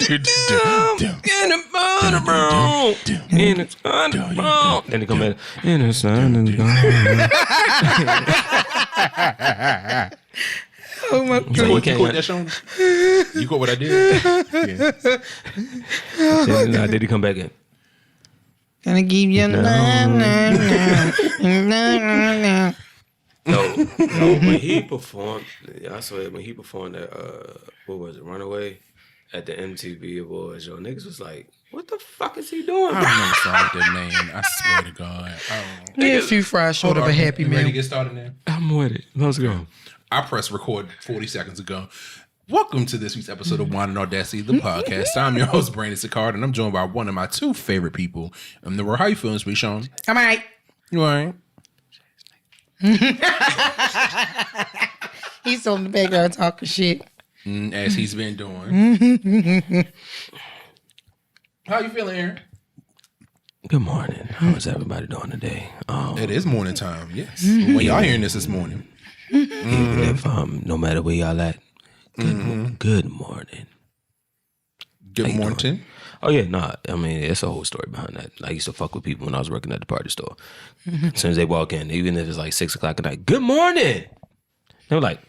Then they come back. And the sun is gone. Oh my God. You caught that, Shauna? You caught what I did? Yeah. Did he come back in? Gonna give you No, when he performed, I saw it when he performed at what was it, Runaway at the MTV Awards. Yo, niggas was like, "What the fuck is he doing?" I don't know the name. I swear to God. Yeah, a few fries short of a happy meal. Ready to meal. get started now? I'm with it. Let's go. I pressed record 40 seconds ago. Welcome to this week's episode of Wine and Audacity, the podcast. I'm your host, Brandon Sicard, and I'm joined by one of my two favorite people in the world. How you feeling this week, Shauna? I'm all right. You all right? He's on the background talking shit. As he's been doing. How you feeling, Aaron? Good morning. How is everybody doing today? It is morning time, yes. When y'all hearing this morning. Even if no matter where y'all at, good morning. Good morning. Oh yeah, nah. I mean, it's a whole story behind that. I used to fuck with people when I was working at the party store. As soon as they walk in, even if it's like 6 o'clock at night, good morning. They were like,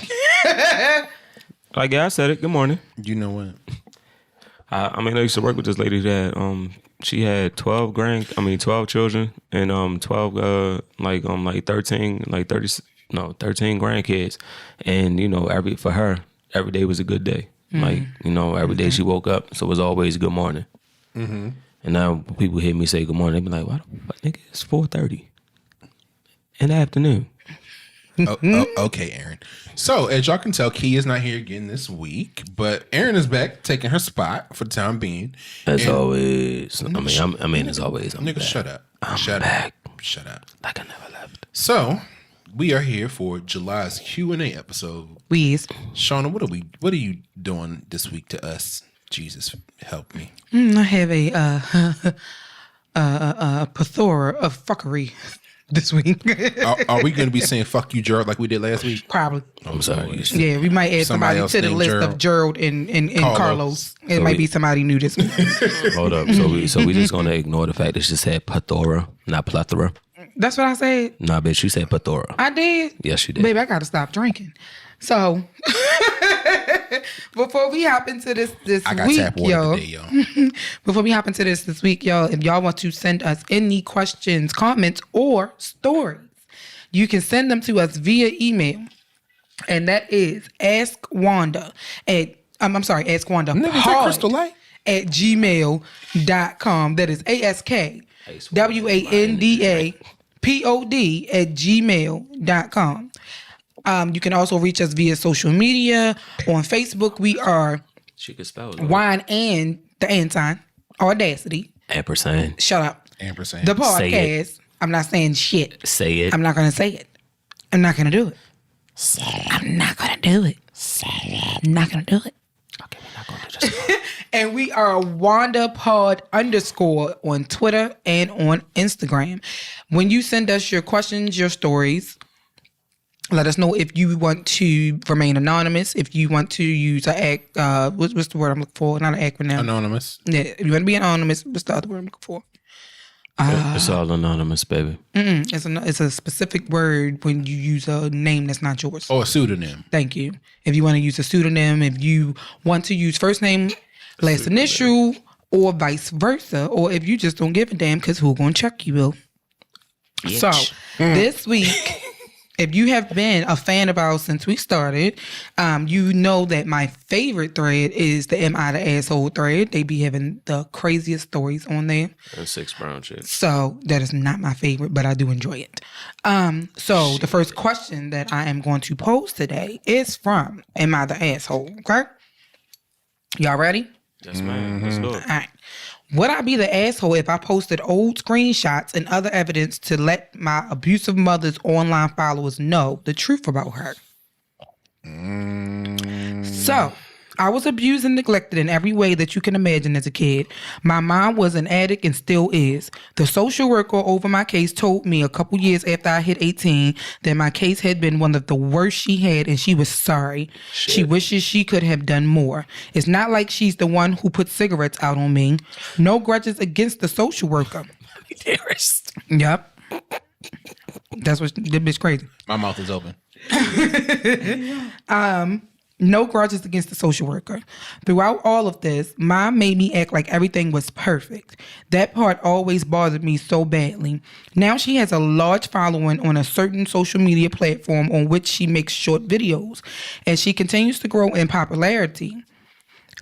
yeah, I said it. Good morning. You know what? I mean, I used to work with this lady that she had 12 children and 12 like 13 grandkids, and you know every day was a good day. Like, you know, every day she woke up, so it was always good morning. And now people hear me say good morning, they be like, "Why the fuck, nigga? It's 4:30 in the afternoon." Okay, Aaron. So, as y'all can tell, Key is not here again this week, but Aaron is back, taking her spot for the time being. As always. As always. I'm nigga, back. shut up. I'm shut back. up. Shut up. Like I never left. So, we are here for July's Q&A episode. Weez. Shauna, what are you doing this week to us? Jesus, help me. I have a plethora of fuckery this week. Are we going to be saying "fuck you, Gerald" like we did last week? Probably. I'm sorry. Yeah, we might add somebody else to the named list Gerald. of Gerald and Carlos. It might be somebody new this week. Hold up. So we just gonna ignore the fact that she said plethora, not plethora. That's what I said. Nah, bitch, you said plethora. I did. Yes, you did. Baby, I gotta stop drinking. So before we hop into this I got week, tap water y'all. today, y'all. Before we hop into this week, y'all, if y'all want to send us any questions, comments, or stories, you can send them to us via email. And that is askwanda Crystal Light? at gmail.com. That is ASKWANDAPOD@gmail.com. You can also reach us via social media. On Facebook, we are She could spell it. Wine and the and sign, Audacity. Ampersand. Shut up. Ampersand. The Say podcast. I'm not saying shit. Say it. I'm not going to say it. I'm not going to do it. I'm not going to do it. I'm not going to do it. Okay, we're not going to just. And we are WandaPod_ on Twitter and on Instagram. When you send us your questions, your stories, let us know if you want to remain anonymous, if you want to use what's the word I'm looking for? Not an acronym. Anonymous. Yeah, if you want to be anonymous, what's the other word I'm looking for? It's all anonymous, baby. It's a specific word when you use a name that's not yours. Or a pseudonym. Thank you. If you want to use a pseudonym, if you want to use first name, last initial, or vice versa, or if you just don't give a damn because who gonna check you, Bill? So this week, if you have been a fan of ours since we started, you know that my favorite thread is the Am I the Asshole thread. They be having the craziest stories on there. And 6 brown shit. So that is not my favorite, but I do enjoy it. So the first question that I am going to pose today is from Am I the Asshole? Okay? Y'all ready? Yes, man. Let's do it. All right. Would I be the asshole if I posted old screenshots and other evidence to let my abusive mother's online followers know the truth about her? So, I was abused and neglected in every way that you can imagine as a kid. My mom was an addict and still is. The social worker over my case told me a couple years after I hit 18 that my case had been one of the worst she had and she was sorry. Shit. She wishes she could have done more. It's not like she's the one who put cigarettes out on me. No grudges against the social worker. Yep. That's what the bitch crazy. My mouth is open. No grudges against the social worker. Throughout all of this, Mom made me act like everything was perfect. That part always bothered me so badly. Now she has a large following on a certain social media platform on which she makes short videos, and she continues to grow in popularity.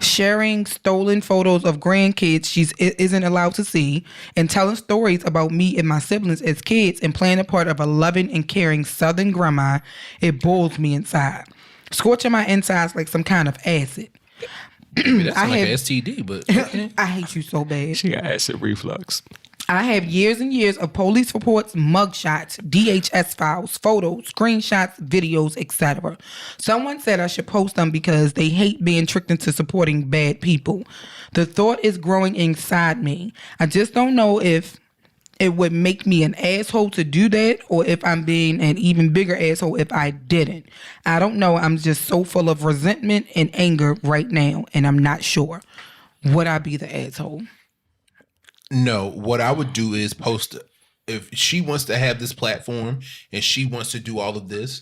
Sharing stolen photos of grandkids she isn't allowed to see, and telling stories about me and my siblings as kids and playing a part of a loving and caring Southern grandma, it boils me inside. Scorching my insides like some kind of acid. That's like an STD, but I hate you so bad. She got acid reflux. I have years and years of police reports, mugshots, DHS files, photos, screenshots, videos, etc. Someone said I should post them because they hate being tricked into supporting bad people. The thought is growing inside me. I just don't know if it would make me an asshole to do that or if I'm being an even bigger asshole if I didn't. I don't know. I'm just so full of resentment and anger right now, and I'm not sure. Would I be the asshole? No, what I would do is post. If she wants to have this platform and she wants to do all of this,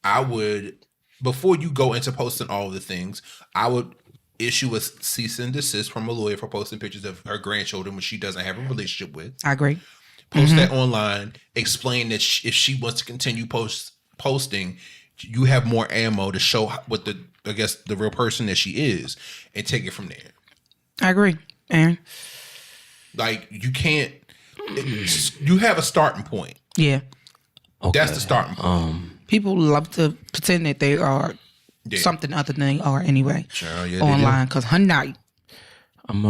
I would, before you go into posting all of the things, I would issue a cease and desist from a lawyer for posting pictures of her grandchildren, which she doesn't have a relationship with. I agree. Post that online. Explain that if she wants to continue posting, you have more ammo to show what the real person that she is, and take it from there. I agree, Aaron. Like, you can't. You have a starting point. Yeah. Okay. That's the starting point. People love to pretend that they are something other than they are anyway. Sure, yeah, online, because her night. I'm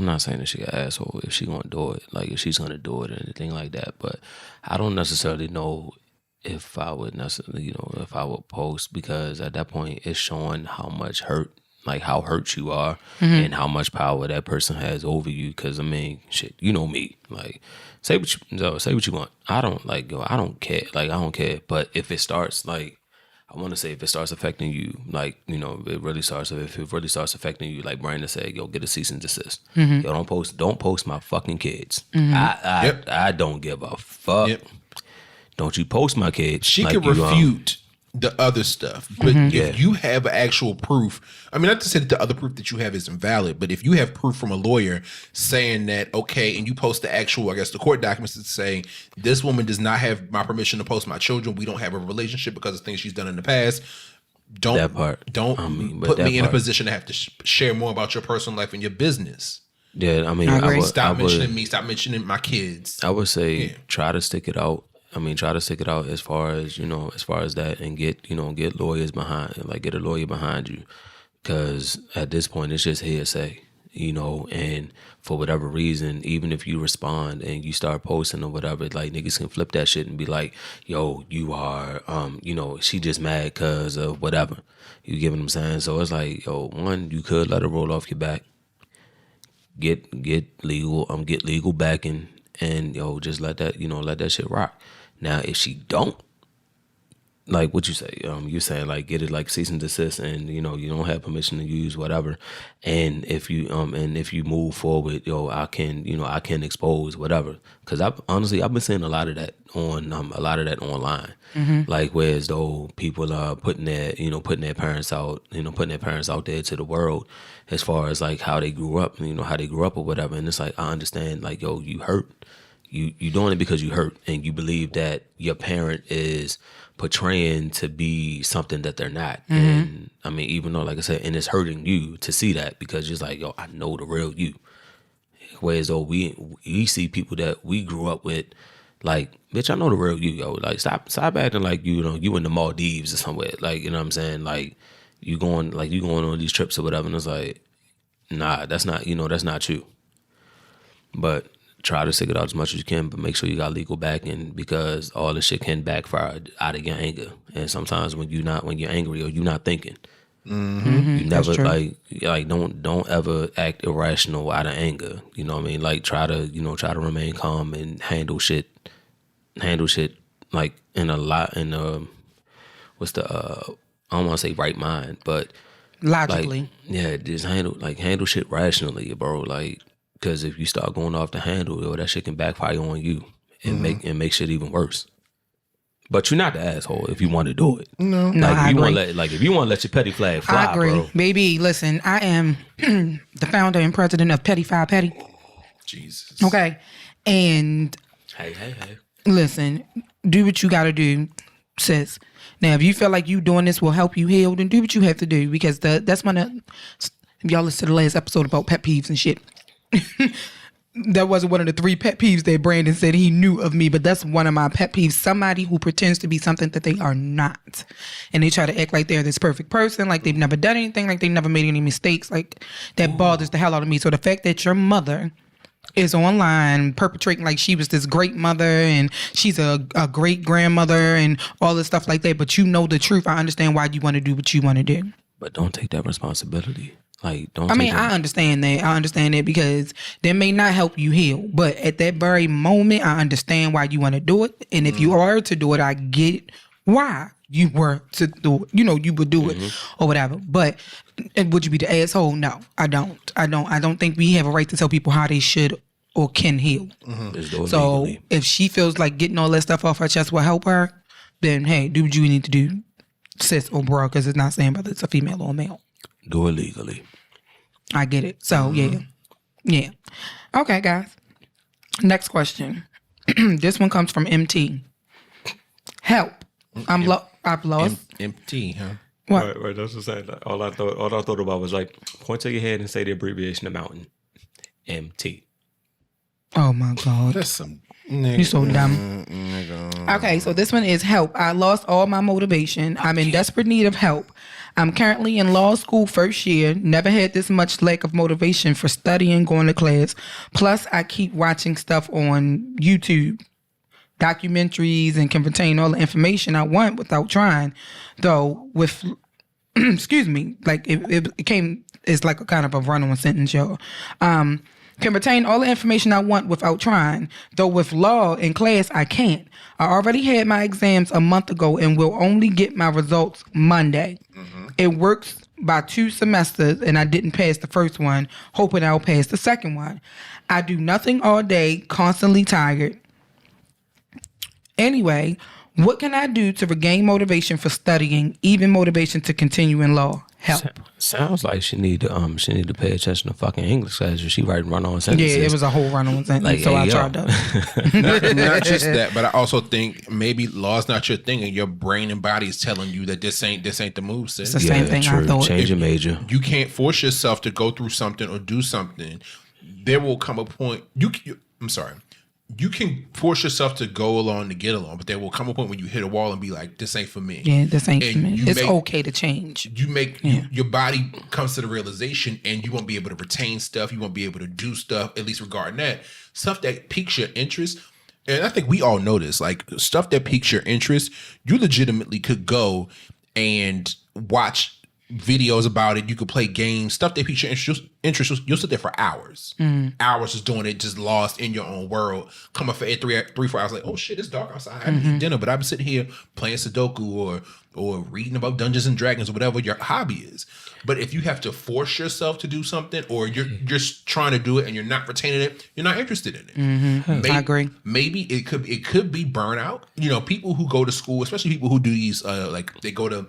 not saying that she an asshole if she gonna do it, like if she's gonna do it or anything like that, but I don't necessarily know if I would if I would post, because at that point it's showing how much hurt, like how hurt you are and how much power that person has over you. Because I mean, shit, you know me, like say what you want. I don't care, like I don't care. But if it starts if it starts affecting you, like, if it really starts affecting you, like Brandon said, yo, get a cease and desist. Yo, don't post my fucking kids. I don't give a fuck. Yep. Don't you post my kids. She can refute the other stuff, but if you have actual proof, I mean, not to say that the other proof that you have is invalid, but if you have proof from a lawyer saying that, okay, and you post the actual, the court documents that say this woman does not have my permission to post my children, we don't have a relationship because of things she's done in the past, put me in a position to have to share more about your personal life and your business. Yeah, I mean, stop mentioning me, stop mentioning my kids. I would say try to stick it out. Try to stick it out as far as that, and get lawyers behind, like get a lawyer behind you, because at this point it's just hearsay, and for whatever reason, even if you respond and you start posting or whatever, like niggas can flip that shit and be like, yo, you are, she just mad cause of whatever, you get what I'm saying? So it's like, yo, one, you could let her roll off your back, get legal backing, and just let that shit rock. Now, if she don't, like what you say, you're saying like get it like cease and desist, and you don't have permission to use whatever. And if you move forward, I can expose whatever. Because I've been seeing a lot of that online, like whereas though people are putting their parents out, there to the world, as far as like how they grew up, or whatever. And it's like, I understand, like, yo, you hurt. You doing it because you hurt, and you believe that your parent is portraying to be something that they're not. And I mean, even though, like I said, and it's hurting you to see that, because you're like, yo, I know the real you. Whereas though we see people that we grew up with, like, bitch, I know the real you, yo. Like, stop acting like you in the Maldives or somewhere. Like, you know what I'm saying? Like, you going on these trips or whatever, and it's like, nah, that's not you. But try to stick it out as much as you can, but make sure you got legal backing, because all this shit can backfire out of your anger. And sometimes when you're angry or you're not thinking, you never like don't ever act irrational out of anger. You know what I mean? Like try to remain calm and handle shit like in what's the I don't want to say right mind, but logically. Like, just handle shit rationally, bro. Like, because if you start going off the handle, that shit can backfire on you and make shit even worse. But you're not the asshole if you want to do it. No, like, I agree. If you want to let your petty flag fly, I agree. bro. Baby, listen, I am the founder and president of Petty Five Petty. Jesus. Okay. And Hey. listen, do what you got to do, sis. Now, if you feel like you doing this will help you heal, then do what you have to do, because that's one of, y'all listen to the last episode about pet peeves and shit. That wasn't one of the 3 pet peeves that Brandon said he knew of me, but that's one of my pet peeves. Somebody who pretends to be something that they are not. And they try to act like they're this perfect person, like they've never done anything, like they've never made any mistakes. Like, that bothers the hell out of me. So the fact that your mother is online perpetrating like she was this great mother and she's a great grandmother and all this stuff like that, but you know the truth, I understand why you want to do what you want to do. But don't take that responsibility. Like, don't. I understand that. I understand that, because that may not help you heal. But at that very moment, I understand why you want to do it. And if you are to do it, I get why you were to do it. You know, you would do it or whatever. But would you be the asshole? No, I don't. I don't think we have a right to tell people how they should or can heal. So if she feels like getting all that stuff off her chest will help her, then hey, do what you need to do, sis or bro, because it's not saying whether it's a female or a male. Do it legally. I get it. So yeah. Okay, guys. Next question. This one comes from MT. Help. I've lost. MT, huh? What? Right. That's what I'm saying. All I thought about was like, point to your head and say the abbreviation of mountain. MT. Oh my God. That's some. You're so dumb. Okay, so this one is help. I lost all my motivation. I'm in desperate need of help. I'm currently in law school first year. Never had this much lack of motivation for studying, going to class. Plus, I keep watching stuff on YouTube, documentaries, and can retain all the information I want without trying. Though with, excuse me, like it came, it's like a kind of a run-on sentence, y'all. Can retain all the information I want without trying. Though with law in class, I can't. I already had my exams a month ago and will only get my results Monday. It works by 2 semesters and I didn't pass the first one, hoping I'll pass the second one. I do nothing all day, constantly tired. Anyway, what can I do to regain motivation for studying, even motivation to continue in law? Help. Sounds like she need to pay attention to fucking English class. She writing run-on sentences. Yeah, it was a whole run-on sentence, like, so hey, I tried to. not just that, but I also think maybe law's not your thing, and your brain and body is telling you that this ain't the move, sis. It's the same thing I thought. Change your major. You can't force yourself to go through something or do something. There will come a point. I'm sorry. You can force yourself to go along to get along, but there will come a point when you hit a wall and be like, "This ain't for me." Yeah, this ain't for me. It's okay to change. Your body comes to the realization, and you won't be able to retain stuff. You won't be able to do stuff, at least regarding that stuff that piques your interest. And I think we all know this, like stuff that piques your interest. You legitimately could go and watch videos about it. You could play games, stuff that piques your interest. You'll sit there for hours. Hours just doing it, just lost in your own world. Come up for 3-4 hours, like, oh shit, it's dark outside. I haven't eaten dinner, but I've been sitting here playing Sudoku or reading about Dungeons and Dragons or whatever your hobby is. But if you have to force yourself to do something, or you're just trying to do it and you're not retaining it, you're not interested in it. I agree. Maybe it could be burnout. You know, people who go to school, especially people who do these, like they go to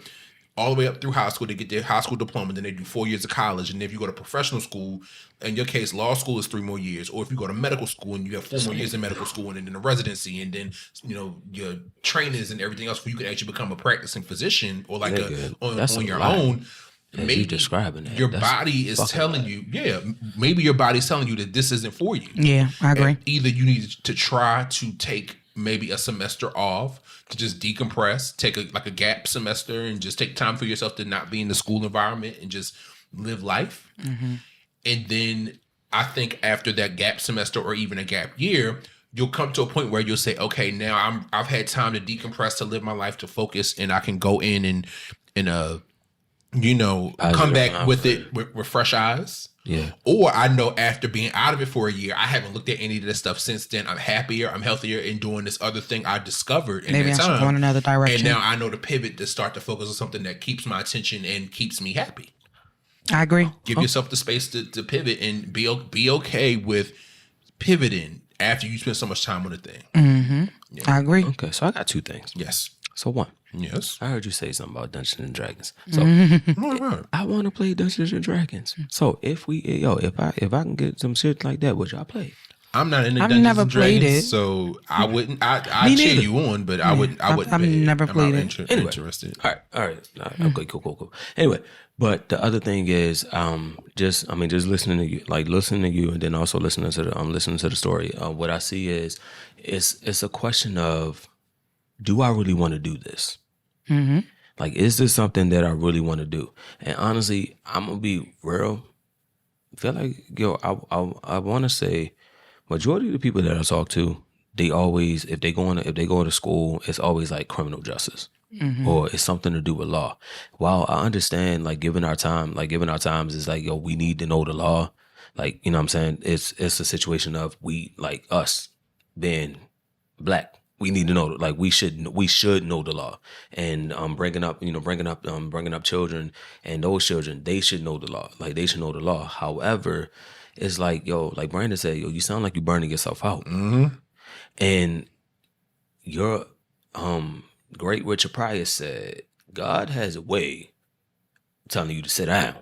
all the way up through high school to get their high school diploma, then they do 4 years of college. And if you go to professional school, in your case, law school is 3 more years. Or if you go to medical school and you have 4 more years in medical school and then a residency and then, you know, your trainings and everything else where you can actually become a practicing physician or like on your own. Maybe you describing that. Your body is telling you, maybe your body's telling you that this isn't for you. Yeah, I agree. And either you need to try to take maybe a semester off to just decompress, take a gap semester and just take time for yourself to not be in the school environment and just live life. And then I think after that gap semester or even a gap year, you'll come to a point where you'll say, okay, now I've had time to decompress, to live my life, to focus, and I can go in and come back with it with fresh eyes. Yeah. Or I know after being out of it for a year, I haven't looked at any of this stuff since then. I'm happier, I'm healthier in doing this other thing I discovered in Maybe that I time. should go in another direction. And now I know to pivot, to start to focus on something that keeps my attention and keeps me happy. I agree. Give yourself the space to pivot and be okay with pivoting after you spend so much time on a thing. Mm-hmm. Yeah. I agree. Okay, so I got two things. Yes. So one. Yes. I heard you say something about Dungeons and Dragons. So I want to play Dungeons and Dragons. So if I can get some shit like that, would y'all play? I'm not in the Dungeons and Dragons, so I wouldn't. I'd cheer you on, but I wouldn't. I've never played it. Interested. All right. Okay, cool. Anyway, but the other thing is, just listening to you, and then also listening to the story. What I see is, it's a question of, do I really want to do this? Mm-hmm. Like, is this something that I really want to do? And honestly, I'm gonna be real. I feel like I want to say, majority of the people that I talk to, they always, if they go to school, it's always like criminal justice, or it's something to do with law. While I understand, like, given our times is like, we need to know the law. Like, you know what I'm saying? It's a situation of, we, like, us being black, we need to know, like, we should know the law. And bringing up children, and those children, they should know the law. Like, they should know the law. However, it's like, like Brandon said, you sound like you're burning yourself out. Mm-hmm. And your great Richard Pryor said, God has a way of telling you to sit down.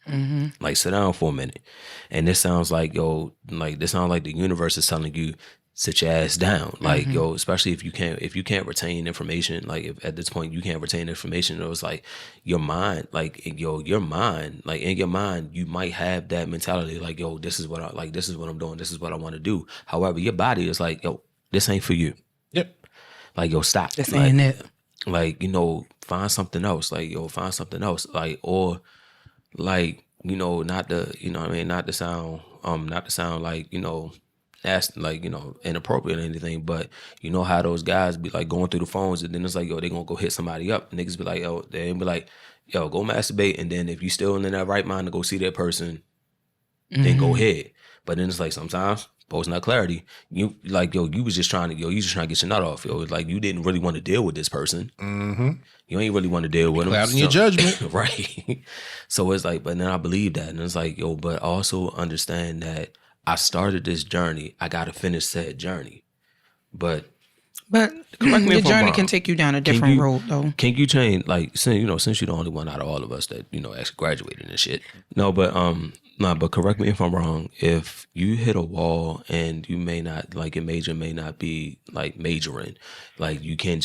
Mm-hmm. Like, sit down for a minute. And this sounds like, the universe is telling you, sit your ass down. Like, especially if you can't retain information, like, if at this point you can't retain information, it was like your mind, like, in your mind, you might have that mentality, like, this is what I'm doing, this is what I want to do. However, your body is like, this ain't for you. Yep. Like, stop. This ain't it. Like, find something else. Like, find something else. Like, or like, not to sound like, that's like, inappropriate or anything, but you know how those guys be like going through the phones, and then it's like, they gonna go hit somebody up. Niggas be like, they be like, go masturbate, and then if you still in that right mind to go see that person, then go ahead. But then it's like, sometimes post not clarity, you like, you was just trying to get your nut off, It's like, you didn't really want to deal with this person. Mm-hmm. You ain't really want to deal with them. Clouding your judgment. Right. So it's like, but then I believe that, and it's like, but also understand that I started this journey, I got to finish said journey. But the journey can take you down a different road, though. Can you change, like, since you're the only one out of all of us that, actually graduated and shit. No, but correct me if I'm wrong. If you hit a wall and you may not, like, your major may not be, like, majoring, like, you can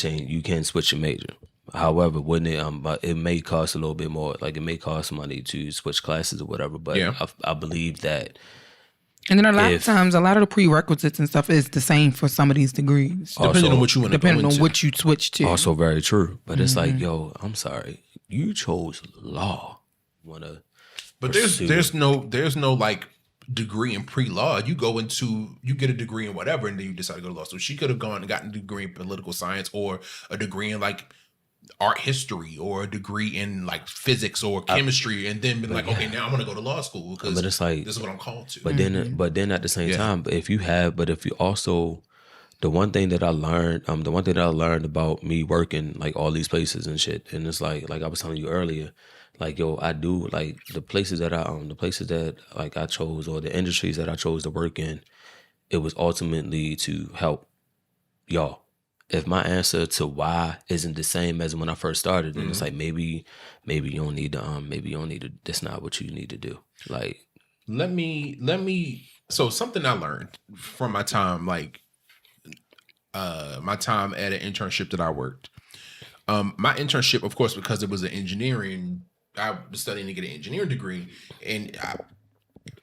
switch your major. However, it may cost a little bit more, like, it may cost money to switch classes or whatever, but I believe that. And then a lot of times, a lot of the prerequisites and stuff is the same for some of these degrees. Depending on what you want to go into. Depending on what you switch to. Also very true. But it's like, I'm sorry. You chose law. But there's no like degree in pre-law. You get a degree in whatever, and then you decide to go to law. So she could have gone and gotten a degree in political science, or a degree in, like, art history, or a degree in, like, physics or chemistry, and then been like, okay, now I'm gonna go to law school because it's like, this is what I'm called to. But then at the same time, if you also, the one thing that I learned about me working, like, all these places and shit, and it's like I was telling you earlier, like, I do, like, the places that like I chose, or the industries that I chose to work in, it was ultimately to help y'all. If my answer to why isn't the same as when I first started, then it's like, maybe you don't need to, that's not what you need to do. Like, let me so something I learned from my time, like, my time at an internship that I worked. My internship, of course, because it was an engineering, I was studying to get an engineering degree, and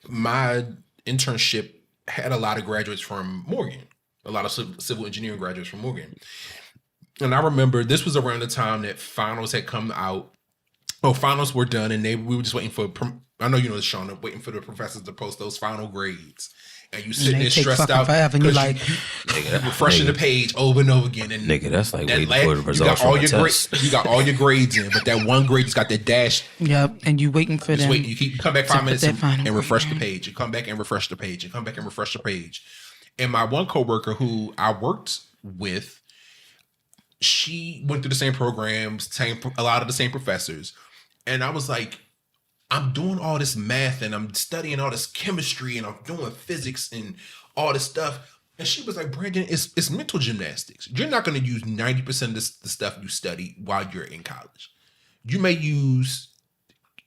my internship had a lot of graduates from Morgan. A lot of civil engineering graduates from Morgan. And I remember this was around the time that finals had come out, Oh, finals were done, and we were just waiting for. I know you know this, Shauna, waiting for the professors to post those final grades. And you sitting there stressed out forever, and you're like, refreshing the page over and over again. And nigga, that's like waiting for the results from a test. You got all your grades in, but that one grade just got that dash. Yep, and you waiting for them. You come back 5 minutes and refresh the page. You come back and refresh the page. You come back and refresh the page. And my one coworker who I worked with, she went through the same programs, a lot of the same professors. And I was like, I'm doing all this math and I'm studying all this chemistry and I'm doing physics and all this stuff. And she was like, Brandon, it's mental gymnastics. You're not going to use 90% of the stuff you study while you're in college. You may use,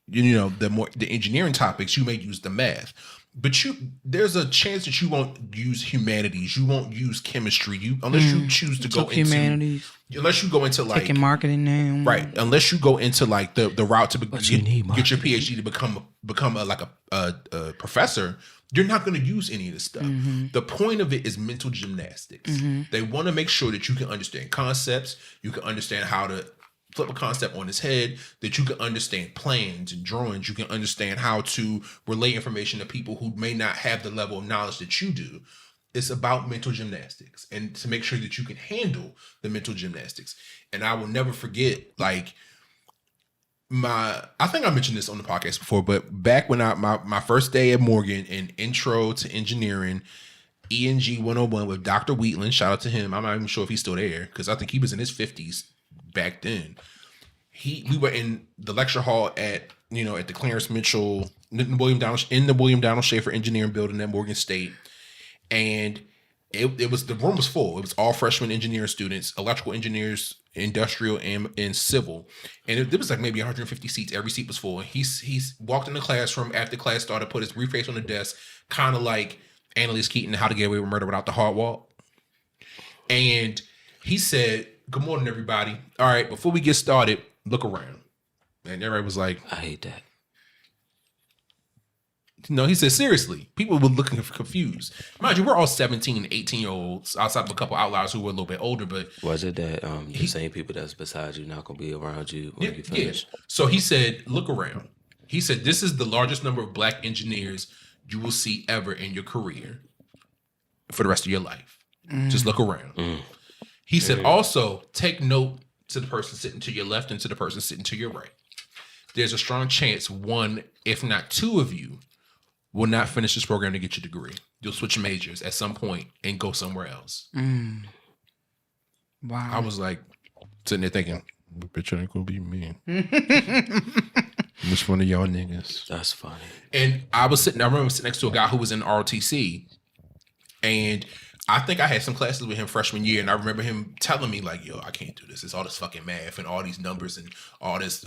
the engineering topics, you may use the math. But there's a chance that you won't use humanities. You won't use chemistry. Unless you choose to go into humanities. Unless you go into like taking marketing now, right? Unless you go into like the route to get your PhD to become a professor, you're not going to use any of this stuff. Mm-hmm. The point of it is mental gymnastics. Mm-hmm. They want to make sure that you can understand concepts, you can understand how to flip a concept on its head, that you can understand plans and drawings, you can understand how to relay information to people who may not have the level of knowledge that you do. It's about mental gymnastics and to make sure that you can handle the mental gymnastics. And I will never forget, like, I think I mentioned this on the podcast before, but back when my first day at Morgan in Intro to Engineering, ENG 101 with Dr. Wheatland, shout out to him. I'm not even sure if he's still there because I think he was in his 50s back then. We were in the lecture hall at the Clarence Mitchell in the William Donald Schaefer Engineering Building at Morgan State, and it was, the room was full. It was all freshman engineering students, electrical engineers, industrial and civil, and it was like maybe 150 seats. Every seat was full. And he's walked in the classroom after class started, put his briefcase on the desk, kind of like Annalise Keaton, How to Get Away with Murder Without the Hard Walk, and he said, "Good morning, everybody. All right, before we get started, look around." And everybody was like, I hate that. No, he said, seriously. People were looking confused. Mind you, we're all 17 and 18-year-olds, outside of a couple outliers who were a little bit older. But was it that the same people that's beside you not going to be around you when you finish? Yeah. So he said, look around. He said, this is the largest number of black engineers you will see ever in your career for the rest of your life. Just look around. He said, also, take note to the person sitting to your left and to the person sitting to your right. There's a strong chance one, if not two of you, will not finish this program to get your degree. You'll switch majors at some point and go somewhere else. Wow. I was like sitting there thinking, bitch, ain't gonna be me. Which one of y'all niggas? That's funny. And I remember sitting next to a guy who was in ROTC, and I think I had some classes with him freshman year, and I remember him telling me like, yo, I can't do this. It's all this fucking math and all these numbers and all this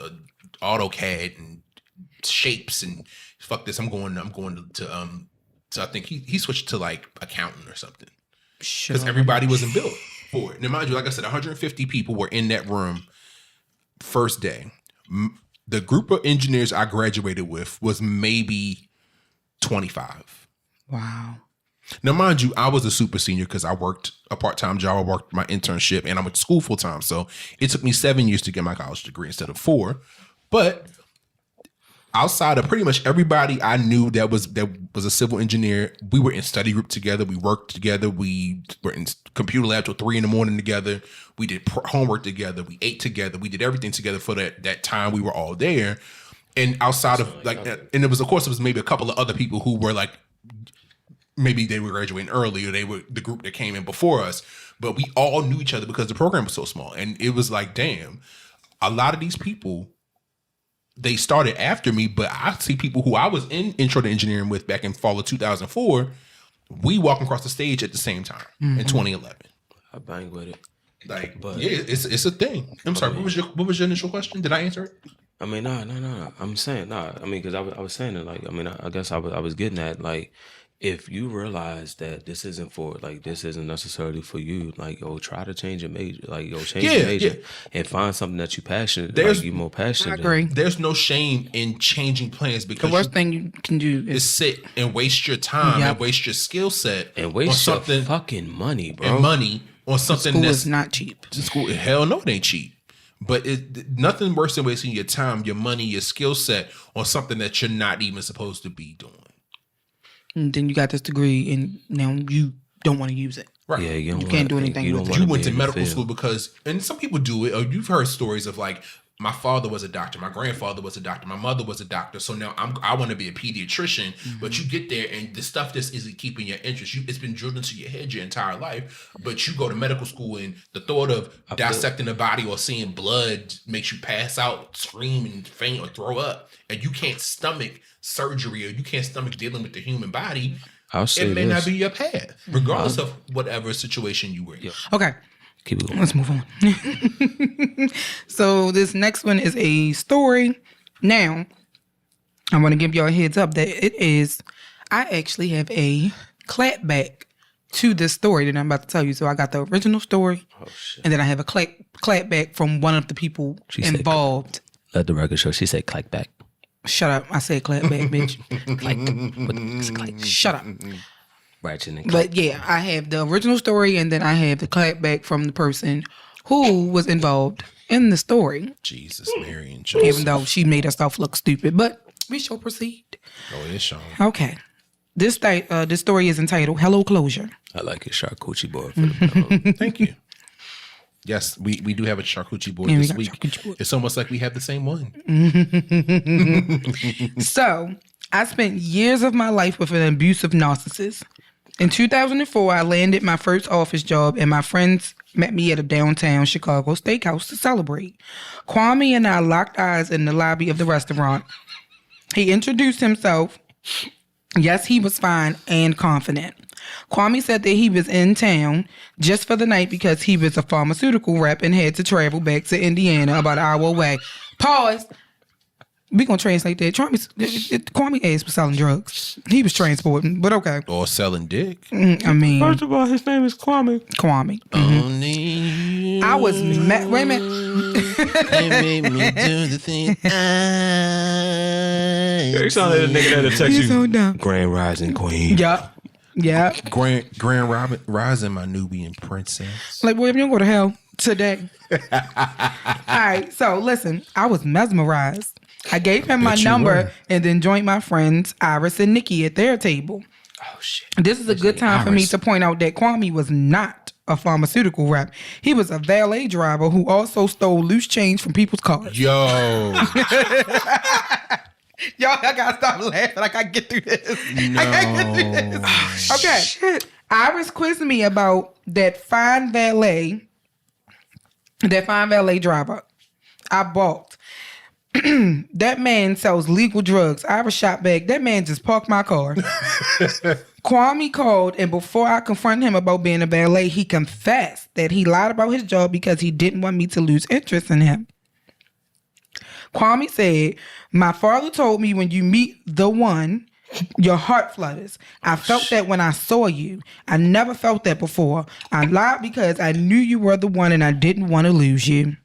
AutoCAD and shapes and fuck this. I'm going to so I think he switched to like accounting or something. Because everybody wasn't built for it. Now, mind you, like I said, 150 people were in that room first day. The group of engineers I graduated with was maybe 25. Wow. Now, mind you, I was a super senior because I worked a part-time job. I worked my internship and I went to school full-time. So it took me 7 years to get my college degree instead of 4. But outside of pretty much everybody I knew that was a civil engineer, we were in study group together. We worked together. We were in computer lab till 3 a.m. together. We did homework together. We ate together. We did everything together for that time we were all there. And outside of like, and it was maybe a couple of other people who were like, maybe they were graduating early or they were the group that came in before us, but we all knew each other because the program was so small. And it was like, damn, a lot of these people, they started after me, but I see people who I was in intro to engineering with back in fall of 2004. We walking across the stage at the same time in 2011. I bang with it. Like, but yeah, it's a thing. I'm sorry. What was your initial question? Did I answer it? I mean, no. I'm saying no. I mean, because I was saying it like, I mean, I guess I was getting at like, if you realize that this isn't necessarily for you, like, yo, try to change your major, like, yo, change your major and find something that you're passionate, you're more passionate. I agree. There's no shame in changing plans because the worst thing you can do is sit and waste your time and waste your skill set and waste something, your fucking money, bro. And money on something school is not cheap. School, hell no, it ain't cheap. But nothing worse than wasting your time, your money, your skill set on something that you're not even supposed to be doing. And then you got this degree, and now you don't want to use it. Right. Yeah, you can't do anything with it. You went to medical school because, and some people do it, or you've heard stories of like, my father was a doctor, my grandfather was a doctor, my mother was a doctor, so now I want to be a pediatrician. But you get there and the stuff just isn't keeping your interest. It's been drilled into your head your entire life, but you go to medical school and the thought of dissecting a body or seeing blood makes you pass out, scream and faint or throw up, and you can't stomach surgery or you can't stomach dealing with the human body. It may not be your path, regardless of whatever situation you were in. Okay. Keep it going. Let's move on. So this next one is a story. Now, I want to give y'all a heads up that I actually have a clapback to this story that I'm about to tell you. So I got the original story, and then I have a clapback from one of the people involved. Let the record show. She said clapback. Shut up. I said clapback, bitch. Clack. Shut up. Ratchet and But yeah, I have the original story, and then I have the clapback from the person who was involved in the story. Jesus, Mary and Joseph. Even though she made herself look stupid, but we shall proceed. Oh, it is Shauna. Okay. This story is entitled "Hello Closure." I like it, charcuterie board. For the Thank you. Yes, we do have a charcuterie board this week. It's almost like we have the same one. So, I spent years of my life with an abusive narcissist. In 2004, I landed my first office job, and my friends met me at a downtown Chicago steakhouse to celebrate. Kwame and I locked eyes in the lobby of the restaurant. He introduced himself. Yes, he was fine and confident. Kwame said that he was in town just for the night because he was a pharmaceutical rep and had to travel back to Indiana about an hour away. Pause. We gonna translate that. Kwame ass was selling drugs. He was transporting, but okay. Or selling dick. I mean, first of all, his name is Kwame. Kwame. Only I was wait a minute. They made me do the thing. You sound like a nigga that'll text You're you. so dumb. Grand Rising Queen. Yeah. Grand Rising, my Nubian princess. Like, boy, if you don't go to hell today. All right. So listen, I was mesmerized. I gave him my number and then joined my friends Iris and Nikki at their table. Oh shit. This is a good time for me to point out that Kwame was not a pharmaceutical rep. He was a valet driver who also stole loose change from people's cars. Yo. Y'all, I gotta stop laughing. I gotta get through this. No. I gotta get through this. Okay. Shit. Iris quizzed me about that fine valet driver. I balked. That man sells legal drugs. Iris shot back. That man just parked my car. Kwame called, and before I confronted him about being a valet, he confessed that he lied about his job because he didn't want me to lose interest in him. Kwame said, "My father told me when you meet the one, your heart flutters. I felt that when I saw you. I never felt that before. I lied because I knew you were the one and I didn't want to lose you."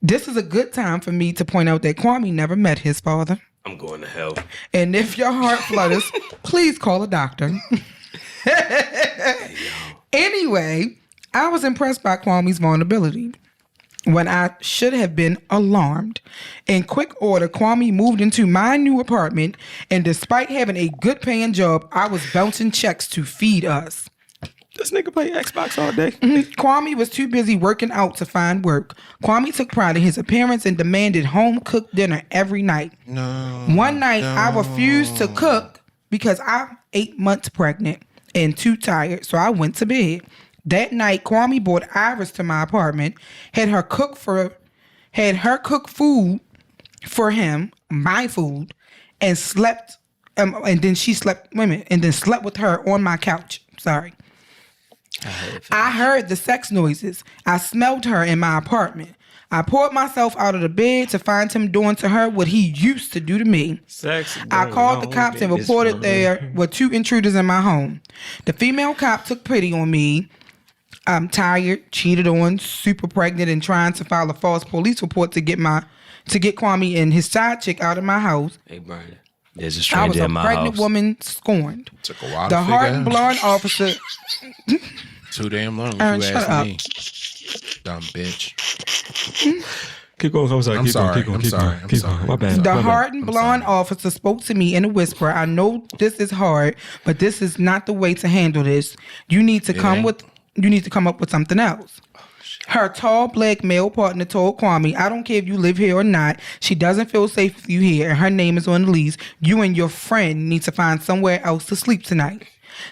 This is a good time for me to point out that Kwame never met his father. I'm going to hell. And if your heart flutters, please call a doctor. Anyway, I was impressed by Kwame's vulnerability when I should have been alarmed. In quick order, Kwame moved into my new apartment, and despite having a good paying job, I was bouncing checks to feed us. This nigga play Xbox all day. Kwame was too busy working out to find work. Kwame took pride in his appearance and demanded home-cooked dinner every night. One night, I refused to cook because I'm 8 months pregnant and too tired, so I went to bed. That night, Kwame brought Iris to my apartment, had her cook food for him, my food, and slept. And then she slept. Wait a minute, and then slept with her on my couch. Sorry. I heard the sex noises. I smelled her in my apartment. I poured myself out of the bed to find him doing to her what he used to do to me. I called the cops and reported there were 2 intruders in my home. The female cop took pity on me. I'm tired, cheated on, super pregnant, and trying to file a false police report to get Kwame and his side chick out of my house. Hey, Brian. There's a stranger in my house. I was a pregnant woman scorned. Took a while the to hardened blonde officer. Too damn long, if you ask me. Dumb bitch. Keep going. I'm sorry. I'm sorry. My bad. The hardened blonde officer spoke to me in a whisper. I know this is hard, but this is not the way to handle this. You need to come up with something else. Her tall black male partner told Kwame, I don't care if you live here or not. She doesn't feel safe with you here, and her name is on the lease. You and your friend need to find somewhere else to sleep tonight.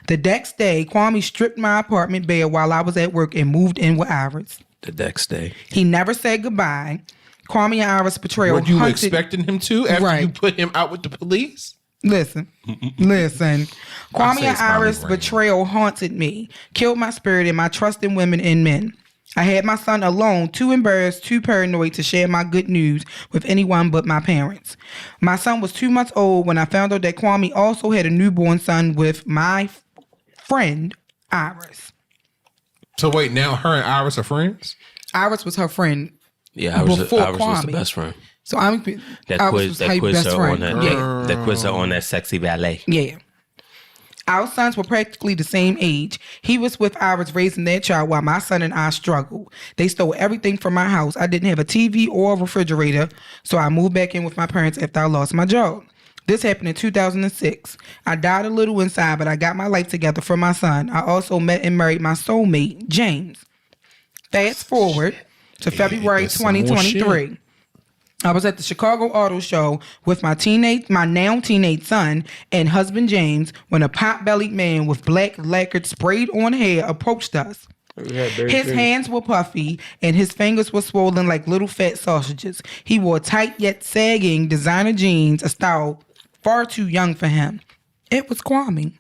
The next day, Kwame stripped my apartment bare while I was at work and moved in with Iris. The next day. He never said goodbye. Kwame and Iris' betrayal. Were you expecting him to after you put him out with the police? Listen. Kwame and Iris' betrayal haunted me, killed my spirit and my trust in women and men. I had my son alone, too embarrassed, too paranoid to share my good news with anyone but my parents. My son was 2 months old when I found out that Kwame also had a newborn son with my friend, Iris. So wait, now her and Iris are friends? Iris was her friend. Yeah, Iris was the best friend. So I'm that quiz her on that. Yeah, that quiz her on that sexy ballet. Yeah. Our sons were practically the same age. He was with Iris raising their child while my son and I struggled. They stole everything from my house. I didn't have a TV or a refrigerator, so I moved back in with my parents after I lost my job. This happened in 2006. I died a little inside, but I got my life together for my son. I also met and married my soulmate, James. Fast forward to February 2023. I was at the Chicago Auto Show with my now teenage son and husband James when a pot-bellied man with black lacquered sprayed on hair approached us. His hands were puffy and his fingers were swollen like little fat sausages. He wore tight yet sagging designer jeans, a style far too young for him. It was Kwame,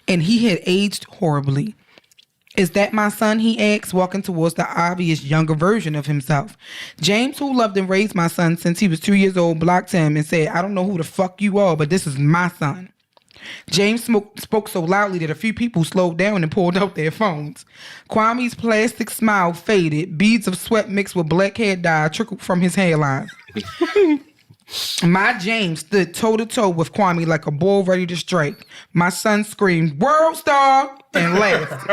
and he had aged horribly. Is that my son, he asked, walking towards the obvious younger version of himself. James, who loved and raised my son since he was 2 years old, blocked him and said, I don't know who the fuck you are, but this is my son. James spoke so loudly that a few people slowed down and pulled out their phones. Kwame's plastic smile faded. Beads of sweat mixed with black hair dye trickled from his hairline. My James stood toe-to-toe with Kwame like a bull ready to strike. My son screamed, "World Star!" and laughed.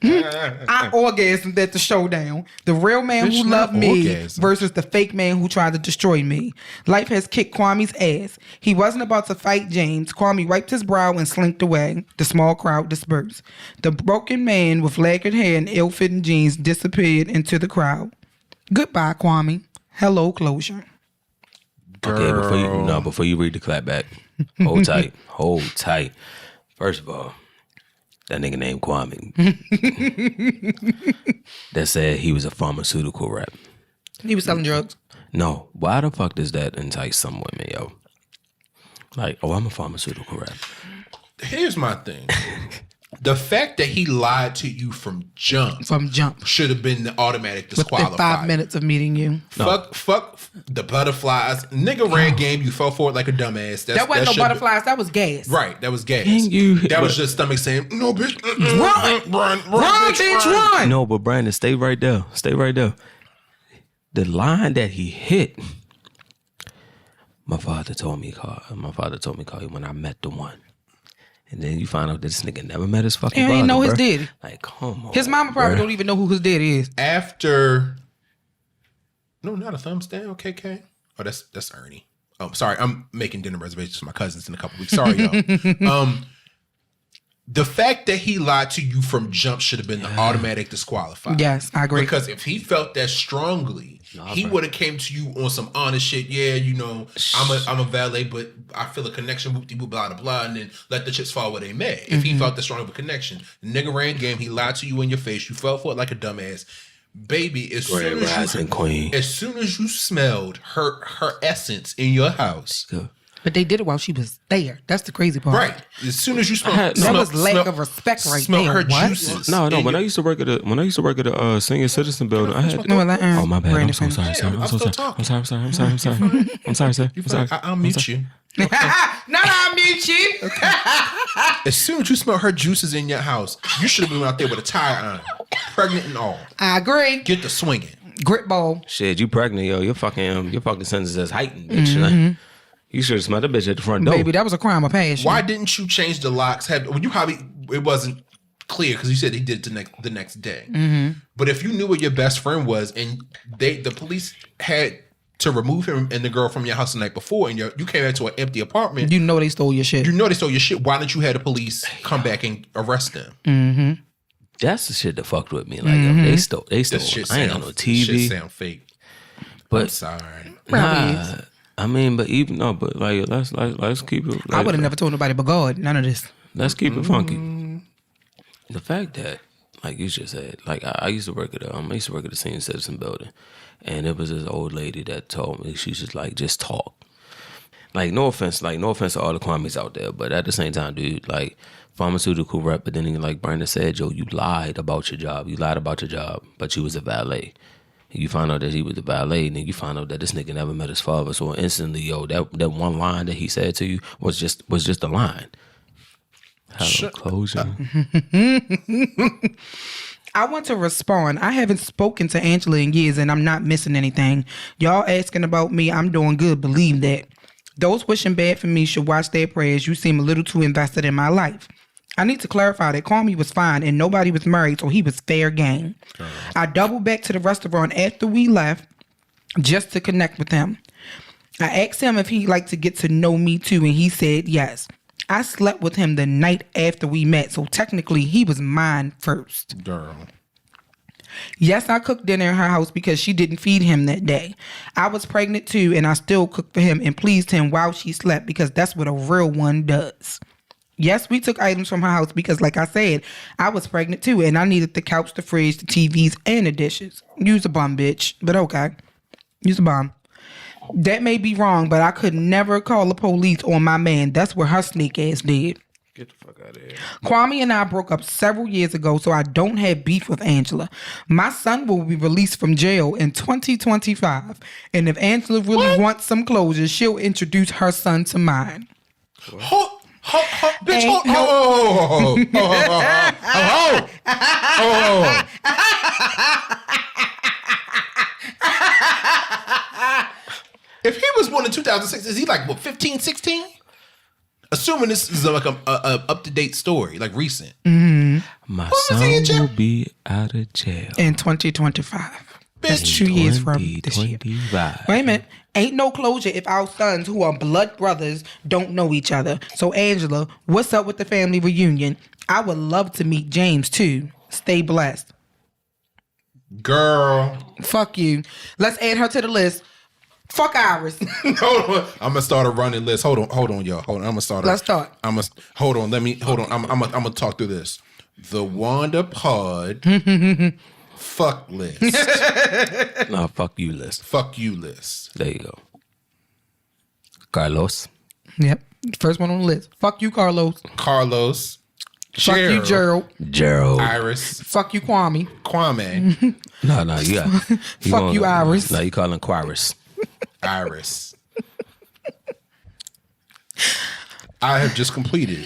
I orgasmed at the showdown. The real man who loved me versus the fake man who tried to destroy me. Life has kicked Kwame's ass. He wasn't about to fight James. Kwame wiped his brow and slinked away. The small crowd dispersed. The broken man with lacquered hair and ill-fitting jeans disappeared into the crowd. Goodbye, Kwame. Hello, closure. Okay, before you read the clap back, hold tight. First of all, that nigga named Kwame that said he was a pharmaceutical rep. He was selling drugs. No, why the fuck does that entice some women, yo? Like, I'm a pharmaceutical rep. Here's my thing. The fact that he lied to you from jump should have been the automatic disqualifier. Within 5 minutes of meeting you. Fuck the butterflies. Nigga ran game. You fell for it like a dumbass. That wasn't no butterflies. That was gas. Right. That was gas. That was just stomach saying, no, bitch. Run, bitch, run. No, but Brandon, stay right there. The line that he hit, my father told me call you when I met the one. And then you find out that this nigga never met his fucking father. He didn't know his daddy. Like, come on. His mama probably don't even know who his daddy is. No, not a thumbs down, KK. Oh, that's Ernie. Oh, sorry. I'm making dinner reservations for my cousins in a couple weeks. Sorry, y'all. The fact that he lied to you from jump should have been the automatic disqualifier. Yes, I agree. Because if he felt that strongly, he would have came to you on some honest shit. Yeah, I'm a valet, but I feel a connection, whoop-de-whoop, blah, blah, blah, and then let the chips fall where they may. If he felt that strong of a connection. The nigga ran game, he lied to you in your face, you fell for it like a dumbass. Baby, as soon as you smelled her essence in your house. But they did it while she was there. That's the crazy part. Right. As soon as you smelled, that was lack of respect right there. Her juices. No. When I used to work at a senior citizen building, I had. Oh my bad. I'm so sorry, sir. I'm sorry, sir. I'll mute you. I'll mute you. As soon as you smell her juices in your house, you should have been out there with a tire on, pregnant and all. I agree. Get the swinging. Grip ball. Shit, you pregnant, yo? Your fucking sentence is heightened, bitch. You should have smelled the bitch at the front door. Baby, that was a crime of passion. Why didn't you change the locks? It wasn't clear because you said he did it the next day. Mm-hmm. But if you knew what your best friend was and the police had to remove him and the girl from your house the night before and you came back to an empty apartment. You know they stole your shit. Why didn't you have the police come back and arrest them? Mm-hmm. That's the shit that fucked with me. Like they stole. This shit I ain't got no TV. Shit sound fake. But I'm sorry. Nah, I mean, but even no, but like let's keep it. Like, I would have never told nobody but God. None of this. Let's keep it funky. The fact that, like you just said, like I used to work at the senior citizen building, and it was this old lady that told me she's just like just talk. Like no offense to all the Kwames out there, but at the same time, dude, like pharmaceutical rep, but then like Brandon said, yo, you lied about your job. You lied about your job, but you was a valet. You find out that he was a valet, and then you find out that this nigga never met his father. So instantly, yo, that one line that he said to you was just a line. Hello, closure. I want to respond. I haven't spoken to Angela in years, and I'm not missing anything. Y'all asking about me, I'm doing good. Believe that. Those wishing bad for me should watch their prayers. You seem a little too invested in my life. I need to clarify that Kwame was fine and nobody was married, so he was fair game. I doubled back to the restaurant after we left just to connect with him. I asked him if he'd like to get to know me too, and he said yes. I slept with him the night after we met, so technically he was mine first. Girl. Yes, I cooked dinner in her house because she didn't feed him that day. I was pregnant too, and I still cooked for him and pleased him while she slept because that's what a real one does. Yes, we took items from her house because, like I said, I was pregnant too, and I needed the couch, the fridge, the TVs, and the dishes. Use a bum, bitch. But okay. Use a bum. That may be wrong, but I could never call the police on my man. That's what her sneak ass did. Get the fuck out of here. Kwame and I broke up several years ago, so I don't have beef with Angela. My son will be released from jail in 2025, and if Angela really wants some closure, she'll introduce her son to mine. Bitch, If he was born in 2006, is he like, what, 15, 16? Assuming this is like a up-to-date story, like recent. Mm-hmm. My son will be out of jail. In 2025. That's 2 years from this year. Wait a minute. Ain't no closure if our sons, who are blood brothers, don't know each other. So, Angela, what's up with the family reunion? I would love to meet James, too. Stay blessed. Girl. Fuck you. Let's add her to the list. Fuck Iris. Hold on. I'm gonna start a running list. Hold on, y'all. Hold on. I'm gonna start. Let's start. Hold on. I'm gonna talk through this. The Wanda Pod fuck list. No, fuck you list. Fuck you list. There you go. Carlos. Yep. First one on the list. Fuck you, Carlos. Carlos. Fuck you, Gerald. Iris. Fuck you, Kwame. No, you got. Fuck you, Iris. No, you calling Quaris. Iris. I have just completed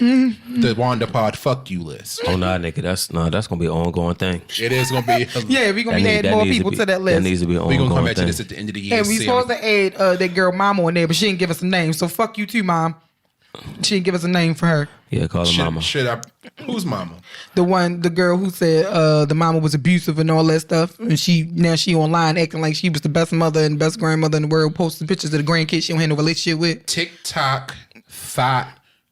the Wanda Pod fuck you list. Oh nah, nigga, that's gonna be an ongoing thing. It is gonna be. Yeah, we're gonna be adding more people to that list. That needs to be an ongoing thing. We're gonna come back to this at the end of the year. And we supposed to add that girl Mama in there, but she didn't give us a name. So fuck you too, Mom. She didn't give us a name for her. Yeah, call her Mama. Who's Mama? The girl who said the mama was abusive and all that stuff, and now she online acting like she was the best mother and best grandmother in the world, posting pictures of the grandkids she don't have no relationship with. TikTok thought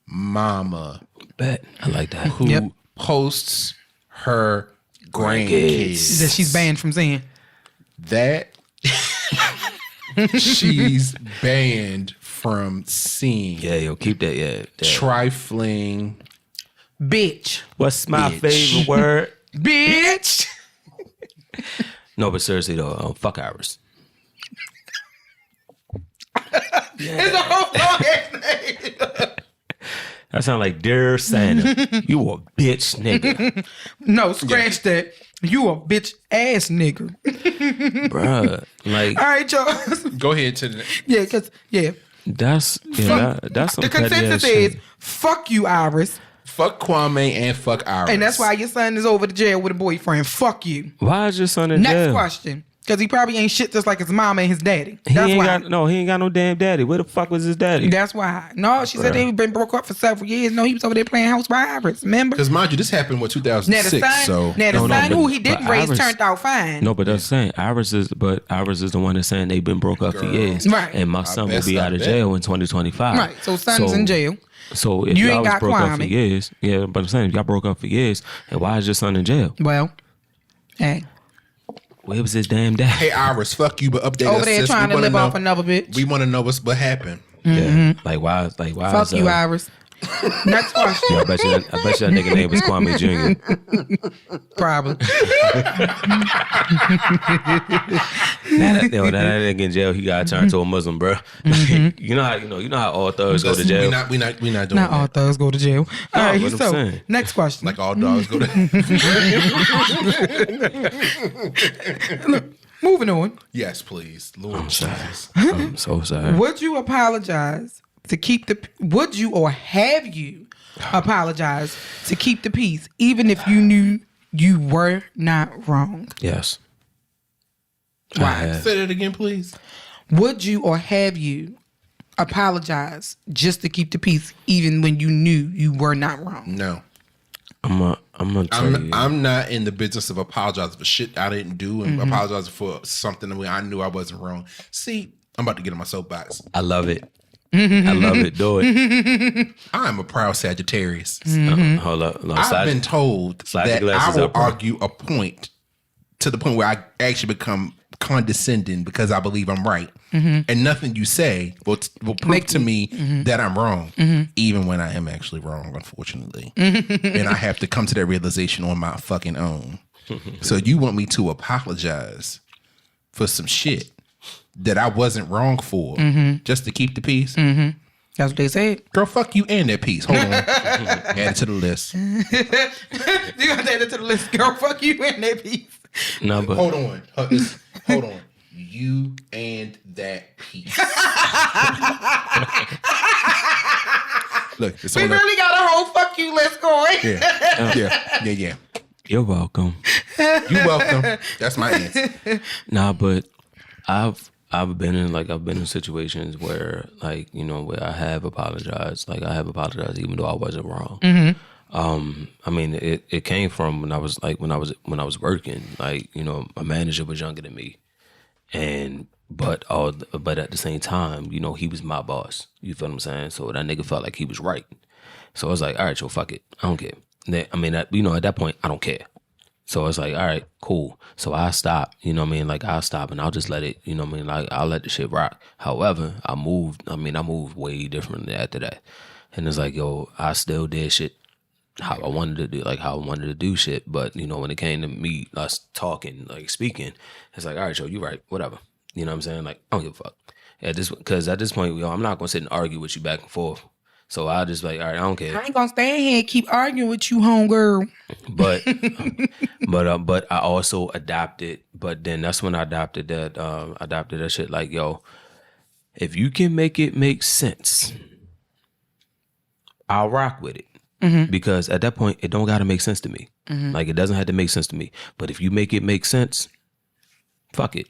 Mama. Bet. I like that. Who posts her grandkids. That she's banned from seeing. That she's banned from seeing. Yeah, yo, keep that. Yeah. Trifling. Bitch. What's my favorite word? Bitch. No, but seriously though, fuck Iris. It's a whole long ass name. That sound like Dear Santa. You a bitch nigga. No, scratch that. You a bitch ass nigga. Bruh. Like. All right, y'all. Go ahead to the. Yeah, because, yeah. That's some the consensus is fuck you, Iris. Fuck Kwame and fuck Iris. And that's why your son is over to jail with a boyfriend. Fuck you. Why is your son in jail? Next question. Because he probably ain't shit just like his mama and his daddy. He That's ain't why. he ain't got no damn daddy. Where the fuck was his daddy? That's why. No, she said they've been broke up for several years. No, he was over there playing house by Iris. Remember? Because mind you, this happened in 2006. Now the son who he didn't raise turned out fine. No, but that's saying Iris is the one that's saying they've been broke up for years. Right. And my son will be out of jail in 2025. Right. So son's in jail. So if You y'all ain't was got broke up for Kwame. years, yeah, but I'm saying if y'all broke up for years, and why is your son in jail? Well, hey. Where was his damn dad? Hey, Iris, fuck you, but update us. Over there sis. trying We to wanna live know- off another bitch. We want to know what happened. Yeah. Like why Fuck is, you, Iris. Next question. Yeah, I bet you that nigga name was Kwame Jr. Probably. That nigga in jail, he got turned to a Muslim, bro. You know how all thugs go to jail. We not doing Not that. all thugs go to jail. All right, what I'm so saying. next question. Like all dogs go to. Moving on. Yes, please. Lord Jesus. I'm so sorry. Would you apologize to keep the? Would you or have you apologize to keep the peace, even if you knew you were not wrong? Yes. Why? Say that again, please. Would you or have you apologize just to keep the peace, even when you knew you were not wrong? No. I'm gonna tell you. I'm not in the business of apologizing for shit I didn't do and apologizing for something that I knew I wasn't wrong. See, I'm about to get in my soapbox. I love it. I love it. Do it. I'm a proud Sagittarius. Hold up. No, I've been told slide your that I glasses will up, bro. argue a point to the point where I actually become condescending because I believe I'm right. And nothing you say will prove to me that I'm wrong, even when I am actually wrong, unfortunately. And I have to come to that realization on my fucking own. So you want me to apologize for some shit that I wasn't wrong for just to keep the peace? That's what they said. Girl, fuck you and that piece. Hold on. Add it to the list. You got to add it to the list, girl. Fuck you and that piece. No, but Hold on. Hold on. You and that piece. Look, it's We on really got a whole fuck you list going. Yeah. you're welcome. You welcome. That's my answer. Nah, but I've been in situations where where I have apologized. Like I have apologized even though I wasn't wrong. I mean it came from when I was working. Like, my manager was younger than me. But at the same time, he was my boss. You feel what I'm saying? So that nigga felt like he was right. So I was like, all right, yo, fuck it. I don't care. At that point, I don't care. So I was like, all right, cool. So I stopped, I'll stop and I'll just let it, I'll let the shit rock. However, I moved way differently after that. And it's like, yo, I still did shit how I wanted to do shit. But, when it came to me, us talking, like speaking, it's like, all right, yo, you right, whatever. You know what I'm saying? Like, I don't give a fuck. Because at this point, yo, I'm not going to sit and argue with you back and forth. So I just like, all right, I don't care. I ain't gonna stand here and keep arguing with you, homegirl. But I also adopted. But then that's when I adopted that shit. Like, yo, if you can make it make sense, I'll rock with it. Because at that point, it don't gotta make sense to me. Like, it doesn't have to make sense to me. But if you make it make sense, fuck it.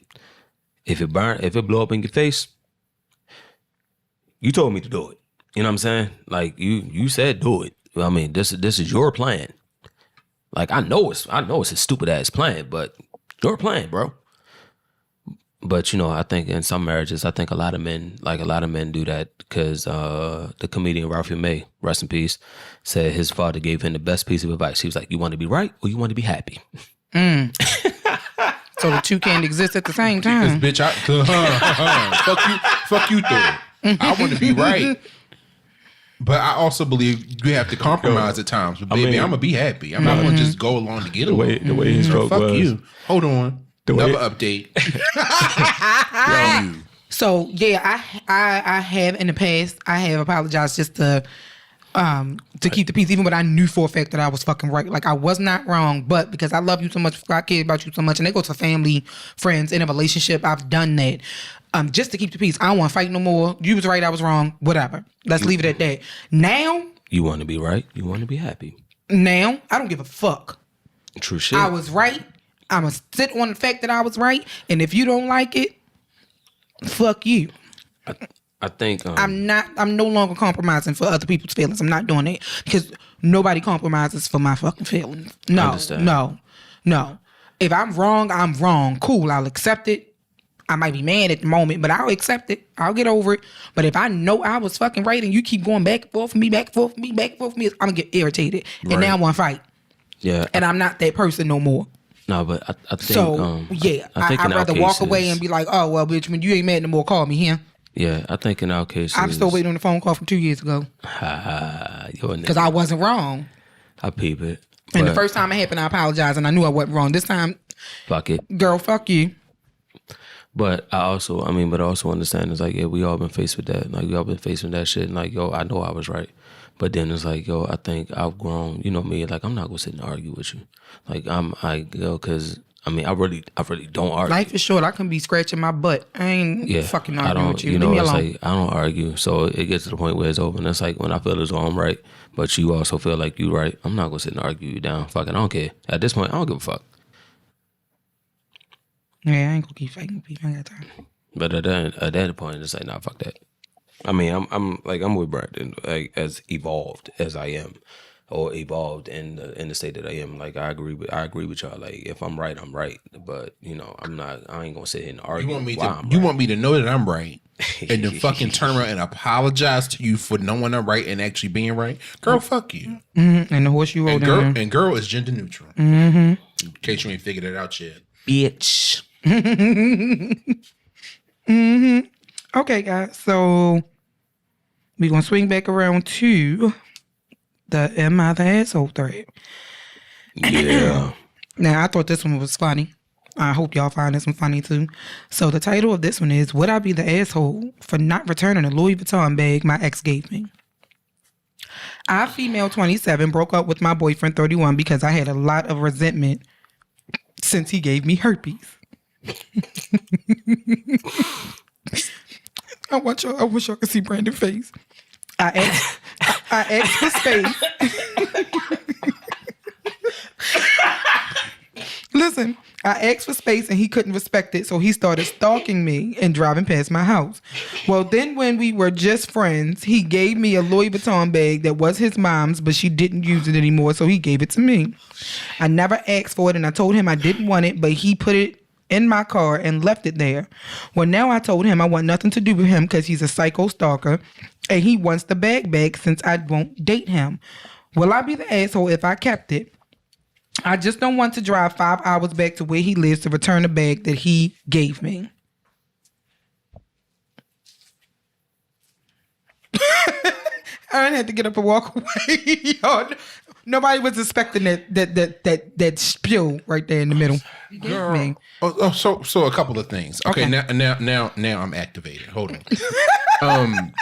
If it blow up in your face, you told me to do it. You know what I'm saying? Like, you said do it. I mean, this is your plan. Like, I know it's a stupid ass plan, but your plan, bro. But I think in some marriages, a lot of men do that because the comedian Ralphie May, rest in peace, said his father gave him the best piece of advice. He was like, "You want to be right or you want to be happy?" So the two can't exist at the same time. This bitch, fuck you through it. I want to be right. But I also believe you have to compromise at times. But baby, I'm gonna be happy. I'm not gonna just go along to get along. The way his joke fuck was. you. Hold on. Another update. So yeah, I have in the past. I have apologized just to keep the peace, even when I knew for a fact that I was fucking right. Like, I was not wrong, but because I love you so much, I care about you so much, and they go to family, friends, in a relationship, I've done that. Just to keep the peace. I don't want to fight no more. You was right, I was wrong. Whatever. Let's leave it at that. Now, You want to be right. You want to be happy. now I don't give a fuck. True shit. I was right. I'm going to sit on the fact that I was right. And if you don't like it, fuck you. I think I'm no longer compromising for other people's feelings. I'm not doing it because nobody compromises for my fucking feelings. No. If I'm wrong, I'm wrong. Cool, I'll accept it. I might be mad at the moment, but I'll accept it. I'll get over it. But if I know I was fucking right and you keep going back and forth with me, I'm gonna get irritated. Right. And now I want to fight. Yeah. And I'm not that person no more. No, but I think so. I'd rather walk away and be like, oh well, bitch, when you ain't mad no more, call me here. Yeah, I think in our case, I'm still waiting on the phone call from 2 years ago. Because I wasn't wrong. I peep it. And the first time it happened, I apologized, and I knew I wasn't wrong. This time, fuck it, girl, fuck you. But I also understand it's like, yeah, we all been faced with that. Like, we all been faced with that shit. And like, yo, I know I was right. But then it's like, yo, I think I've grown. You know me, like, I'm not gonna sit and argue with you. Like, because I really don't argue. Life is short. I can be scratching my butt. I ain't fucking arguing with you. You know, leave me it's alone. like, I don't argue. So it gets to the point where it's over. And it's like, when I feel as though I'm right, but you also feel like you right, I'm not gonna sit and argue you down. Fuck it, I don't care. At this point, I don't give a fuck. Yeah, I ain't gonna keep fighting people. I got time. But at that point, it's like, nah, fuck that. I mean, I'm with Brandon, like, as evolved as I am, or evolved in the state that I am. Like, I agree with y'all. Like, if I'm right, I'm right. But you know, I ain't gonna sit here and argue. You want me to know that I'm right, and then fucking turn around and apologize to you for knowing I'm right and actually being right? Girl, fuck you. Mm-hmm. And the horse you rode in. And girl is gender neutral. Mm-hmm. In case you ain't figured it out yet, bitch. Mm-hmm. Okay, guys. So we're gonna swing back around to the Am I the Asshole thread. Yeah. Now, I thought this one was funny. I hope y'all find this one funny too. So the title of this one is, would I be the asshole for not returning a Louis Vuitton bag my ex gave me? I, female 27, broke up with my boyfriend 31 because I had a lot of resentment since he gave me herpes. I wish y'all could see Brandon's face. I asked for space. Listen, I asked for space and he couldn't respect it, so he started stalking me and driving past my house. Well, then when we were just friends, he gave me a Louis Vuitton bag that was his mom's, but she didn't use it anymore, so he gave it to me. I never asked for it, and I told him I didn't want it, but he put it in my car and left it there. Well, now I told him I want nothing to do with him because he's a psycho stalker, and he wants the bag back since I won't date him. Will I be the asshole if I kept it? I just don't want to drive 5 hours back to where he lives to return the bag that he gave me. I had to get up and walk away. Nobody was expecting that spiel right there in the middle. Girl. So a couple of things. Okay. Now I'm activated. Hold on.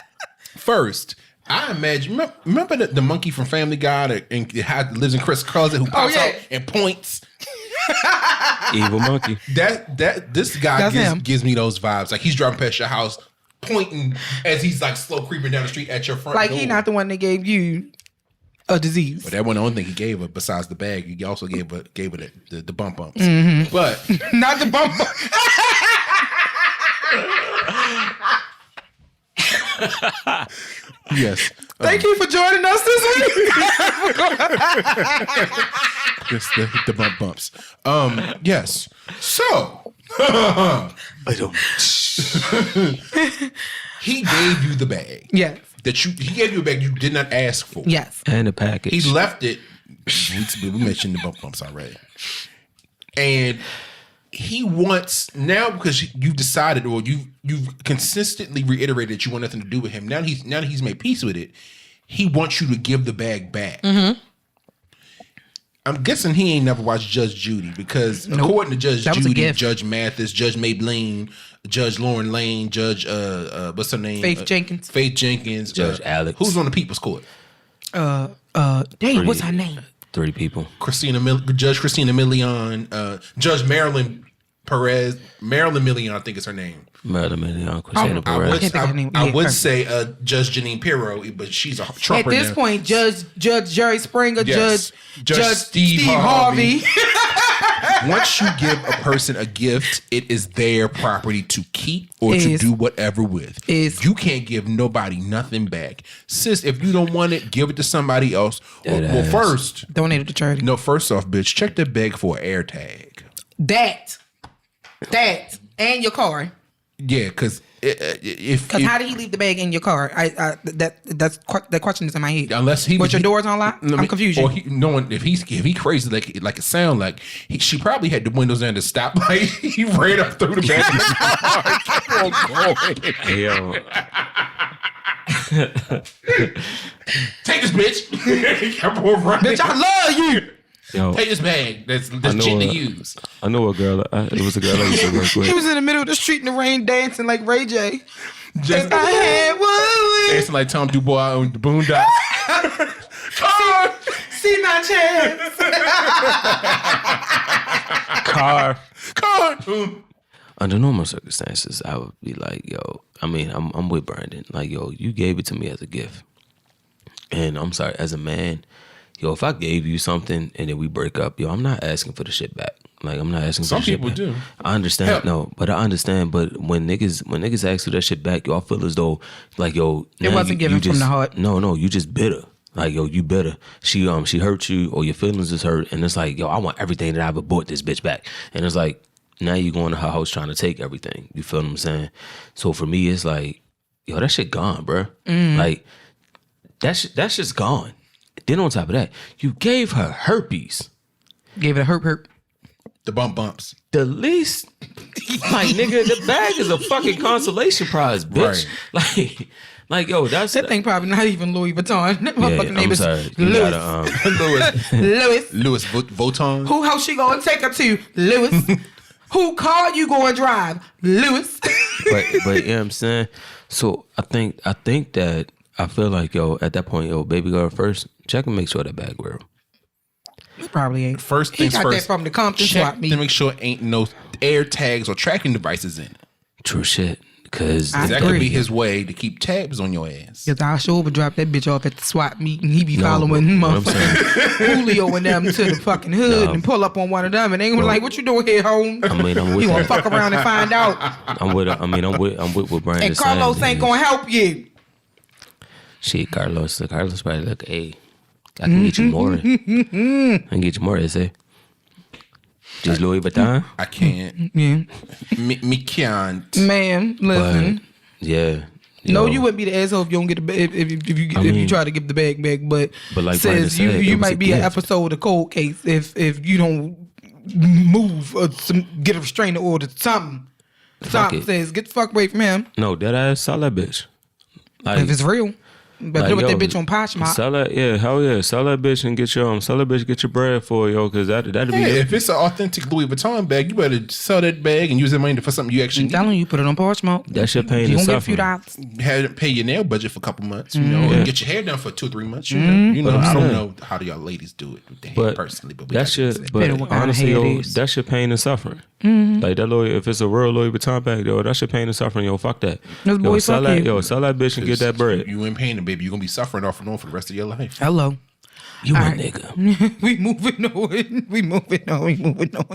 First, I imagine. Remember the monkey from Family Guy that lives in Chris' closet who pops out and points. Evil monkey. This guy gives me those vibes. Like, he's driving past your house, pointing as he's like slow creeping down the street at your front door. Like, he not the one that gave you a disease. But that wasn't the only thing he gave her besides the bag. He also gave her the bump bumps. Mm-hmm. But not the bump bumps. Yes. Thank you for joining us this week. the bump bumps. Yes. So he gave you the bag. Yes. He gave you a bag you did not ask for. Yes. And a package. He left it. We mentioned the bump bumps already. And he wants, now because you've decided, or you've consistently reiterated that you want nothing to do with him. Now that he's made peace with it, he wants you to give the bag back. Mm-hmm. I'm guessing he ain't never watched Judge Judy, because according to Judge Judy, Judge Mathis, Judge Maybelline, Judge Lauren Lane, Judge what's her name? Faith Jenkins, Judge Alex. Who's on the People's Court? What's her name? 3 people. Judge Christina Milian, Judge Marilyn Milian, I think is her name. Marilyn Milian, Christina Perez. I would say Judge Janine Pirro, but she's a Trumper. At this point, Judge Jerry Springer, yes. Judge Steve Harvey. once you give a person a gift, it is their property to keep or to do whatever with. You can't give nobody nothing back. Sis, if you don't want it, give it to somebody else. Well, first, donate it to charity. No, first off, bitch, check the bag for an air tag. That, and your car. Yeah, because how did he leave the bag in your car? That question is in my head. Unless he your doors unlocked, I'm confused. Or if he crazy like it sound like she probably had the windows down to stop. Like he ran up through the back of the car. Hey, yo. Take this bitch. Bitch, I love you. Yo, take this bag. That's shit to use. I know a girl. It was a girl I used to work with. He was in the middle of the street in the rain dancing like Ray J. Just I had one. Dancing like Tom Dubois on the Boondocks. See my chance. Car. Boom. Under normal circumstances, I would be like, yo. I mean, I'm with Brandon. Like, yo, you gave it to me as a gift, and I'm sorry, as a man. Yo, if I gave you something and then we break up, yo, I'm not asking for the shit back. Like, I'm not asking for the shit back. Some people do. I understand. No, but I understand. But when niggas ask for that shit back, yo, I feel as though, like, yo, it wasn't given from the heart. No, you just bitter. Like, yo, you bitter. She hurt you or your feelings is hurt. And it's like, yo, I want everything that I ever bought this bitch back. And it's like, now you going to her house trying to take everything. You feel what I'm saying? So for me, it's like, yo, that shit gone, bro. Like, that's just gone. Then on top of that, you gave her herpes. Gave it a herp. The bumps. The least, like, nigga, the bag is a fucking consolation prize, bitch. Right. Like, yo, that thing probably not even Louis Vuitton. That motherfucking name is Louis Vuitton. Who house she gonna take her to? Louis. Who car you gonna drive? Louis. but you know what I'm saying? So I think that I feel like, yo, at that point, yo, baby girl, first check and make sure that bag real. It probably ain't. First things he got first. That from the Compton swap meet. To make sure ain't no air tags or tracking devices in it. True shit. Because that could be his way to keep tabs on your ass. Because I sure would drop that bitch off at the swap meet and he be following motherfucking Julio and them to the fucking hood and pull up on one of them and they gonna be like, what you doing here, home? I mean, I'm with you gonna fuck around and find out. I'm with what Brian and is Carlos saying, ain't gonna help you. Shit, Carlos probably like, hey, I can get you more. I can get you more, they say. Just Louis Vuitton? I can't. Yeah. Me can't. Ma'am, listen. But, yeah. No, you wouldn't be the asshole if you don't get the bag. If you try to give the bag back, but like says you might be an episode of cold case if you don't move or get a restraining order. Something says get the fuck away from him. No, that ass sell that bitch. Like, if it's real. But like, do with that bitch on Poshmark. Sell that, yeah, hell yeah. Sell that bitch and get your bread for it, yo, because that'd be it. If it's an authentic Louis Vuitton bag, you better sell that bag and use that money for something you actually need. I'm telling you, put it on Poshmark. That shit paying you the suffering. You gonna get a few dollars. Pay your nail budget for a couple months, you know, and get your hair done for 2 or 3 months. You know, I don't know how y'all ladies do it with the hair personally, but that shit. But honestly, yo, that shit pain and suffering. Like that Louis, if it's a real Louis Vuitton bag, yo, that shit pain and suffering. Yo, fuck that. Yo, sell that bitch and get that bread. You ain't paying it, baby. You gonna be suffering off and on for the rest of your life. Hello. You my nigga. We moving on.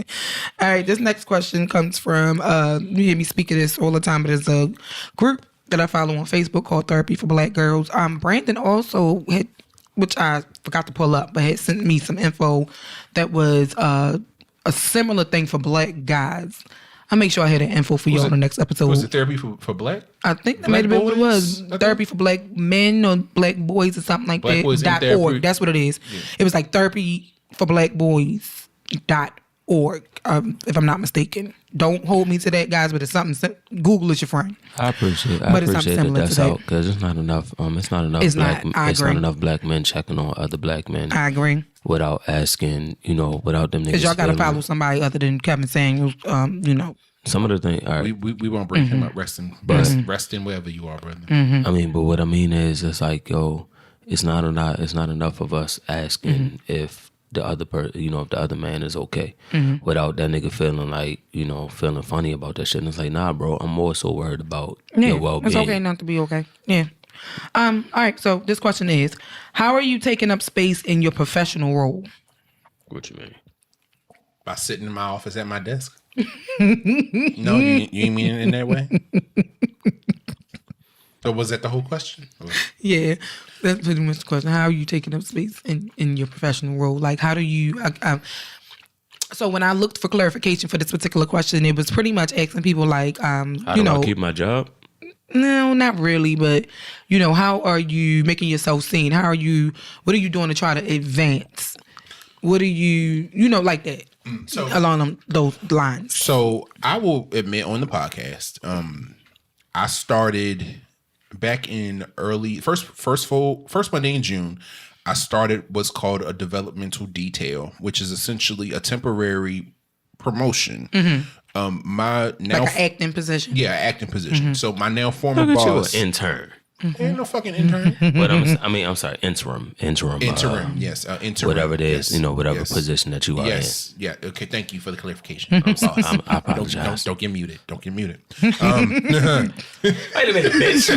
All right, this next question comes from you hear me speak of this all the time, but it's a group that I follow on Facebook called Therapy for Black Girls. Brandon also had, which I forgot to pull up, but had sent me some info that was a similar thing for black guys. I'll make sure I had that info for you on the next episode. Was it therapy for black? I think that might have been what it was. Therapy for black men or black boys or something like black that. .org. That's what it is. Yeah. It was like therapy for black boys .org, if I'm not mistaken. Don't hold me to that, guys, but it's something. Google is your friend. I appreciate that that's out because it's not enough. It's not enough black men checking on other black men. I agree. Without asking, without them niggas. Because y'all got to follow somebody other than Kevin saying, Some of the things. All right. We won't bring him up. Resting wherever you are, brother. I mean, but what I mean is, it's like, yo, it's not enough of us asking if the other if the other man is okay, without that nigga feeling like, feeling funny about that shit. And it's like, nah, bro, I'm more so worried about your well-being. It's okay not to be okay. Yeah. All right. So this question is, how are you taking up space in your professional role? What you mean? By sitting in my office at my desk. No, you ain't mean it in that way? So was that the whole question? Yeah, that's pretty much the question. How are you taking up space in your professional role? Like, how do you... so when I looked for clarification for this particular question, it was pretty much asking people like, how do I keep my job? No, not really, but how are you making yourself seen? What are you doing to try to advance? What are you, like that? So along those lines. So I will admit on the podcast, I started back in first Monday in June. I started what's called a developmental detail, which is essentially a temporary promotion. My now like an acting position. Yeah, acting position. So my now former boss, you an intern. Ain't no fucking intern. But I'm sorry, interim. Yes, interim. Whatever it is, yes, whatever yes. position that you are in. Yeah. Okay. Thank you for the clarification. I apologize. Don't get muted. Don't get muted. Wait a minute, bitch.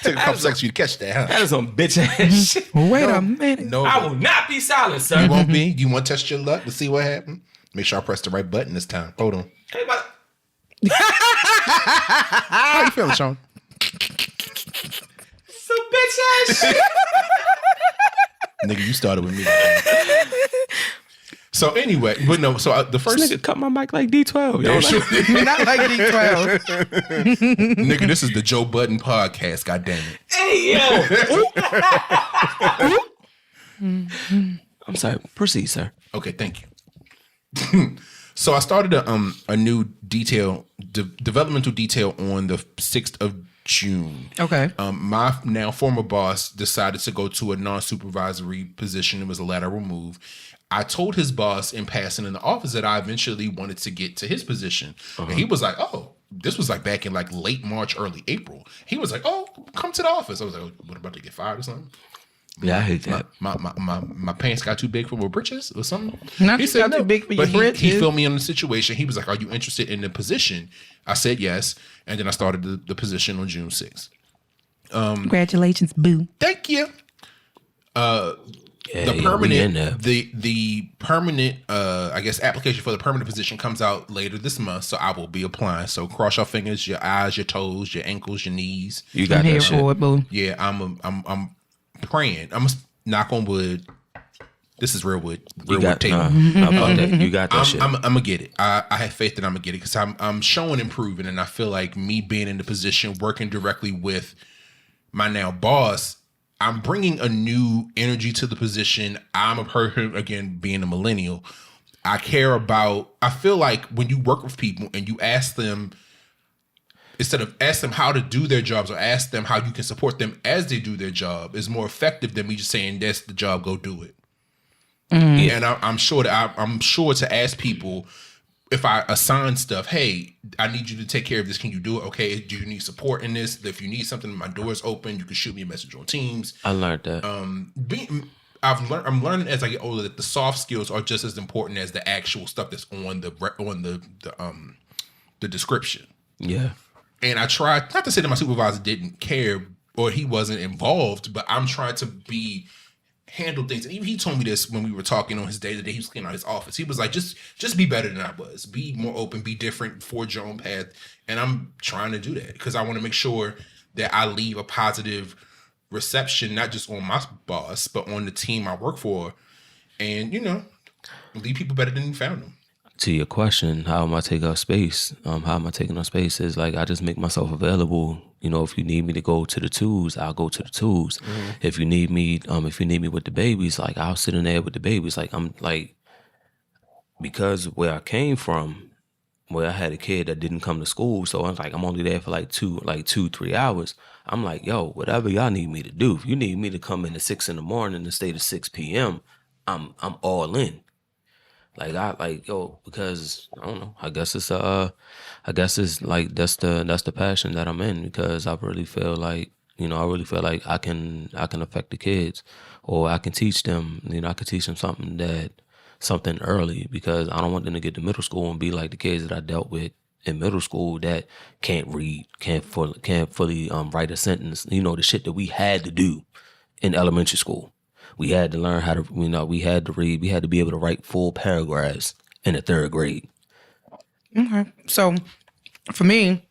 Took a couple seconds for you to catch that. Huh? That is some bitch ass shit. Wait a minute. No, I will not be silent, sir. You won't be. You want to test your luck to see what happens? Make sure I press the right button this time. Hold on. Hey, but How you feeling, Shauna? some bitch ass shit. Nigga, you started with me. So anyway, but no. So the first This nigga cut my mic like D12. Damn Yo, sure. Not like D12. Nigga, this is the Joe Budden podcast. God damn it. Hey, yo. I'm sorry. Proceed, sir. Okay, thank you. So I started a new developmental detail on the 6th of June. Okay. My now former boss decided to go to a non-supervisory position. It was a lateral move. I told his boss in passing in the office that I eventually wanted to get to his position. And he was like, oh, this was like back in like late March, early April. He was like, oh, come to the office. I was like, oh, what, about to get fired or something? Yeah, I hate that. My pants got too big for my britches or something. Not too big for your britches. He filled me on the situation. He was like, are you interested in the position? I said yes. And then I started the position on June 6th. Congratulations, boo. Thank you. The permanent I guess application for the permanent position comes out later this month, so I will be applying. So cross your fingers, your eyes, your toes, your ankles, your knees. You got that shit. For it, boo. Yeah, I'm praying. I'm knock on wood. This is real wood. Real wood table. You got that shit. I'm gonna get it. I have faith that I'm gonna get it because I'm showing improving, and I feel like me being in the position, working directly with my now boss, I'm bringing a new energy to the position. I'm a person, again, being a millennial. I feel like when you work with people and you ask them, instead of ask them how to do their jobs or ask them how you can support them as they do their job, is more effective than me just saying, that's the job, go do it. Mm. And I'm sure to ask people, if I assign stuff, hey, I need you to take care of this. Can you do it? Okay. Do you need support in this? If you need something, my door's open. You can shoot me a message on Teams. I learned that. I'm learning as I get older that the soft skills are just as important as the actual stuff that's on the description. Yeah. And I tried not to say that my supervisor didn't care or he wasn't involved, but I'm trying to handle things. And even he told me this when we were talking on his day to day. He was cleaning out his office. He was like, just be better than I was. Be more open, be different, forge your own path. And I'm trying to do that because I want to make sure that I leave a positive reception, not just on my boss, but on the team I work for. And, leave people better than you found them. To your question, how am I taking up space? How am I taking up space is like I just make myself available. If you need me to go to the twos, I'll go to the twos. Mm-hmm. If you need me with the babies, like I'll sit in there with the babies. Like I'm like, because where I came from, where I had a kid that didn't come to school, so I'm like, I'm only there for like 2-3 hours. I'm like, yo, whatever y'all need me to do. If you need me to come in at 6 a.m. and stay to 6 p.m., I'm all in. Because I don't know. I guess it's like that's the passion that I'm in, because I really feel like I can affect the kids, or I can teach them. I can teach them something early, because I don't want them to get to middle school and be like the kids that I dealt with in middle school that can't read, can't fully write a sentence. The shit that we had to do in elementary school. we had to learn how to, we had to read. We had to be able to write full paragraphs in the 3rd grade. Okay. So for me,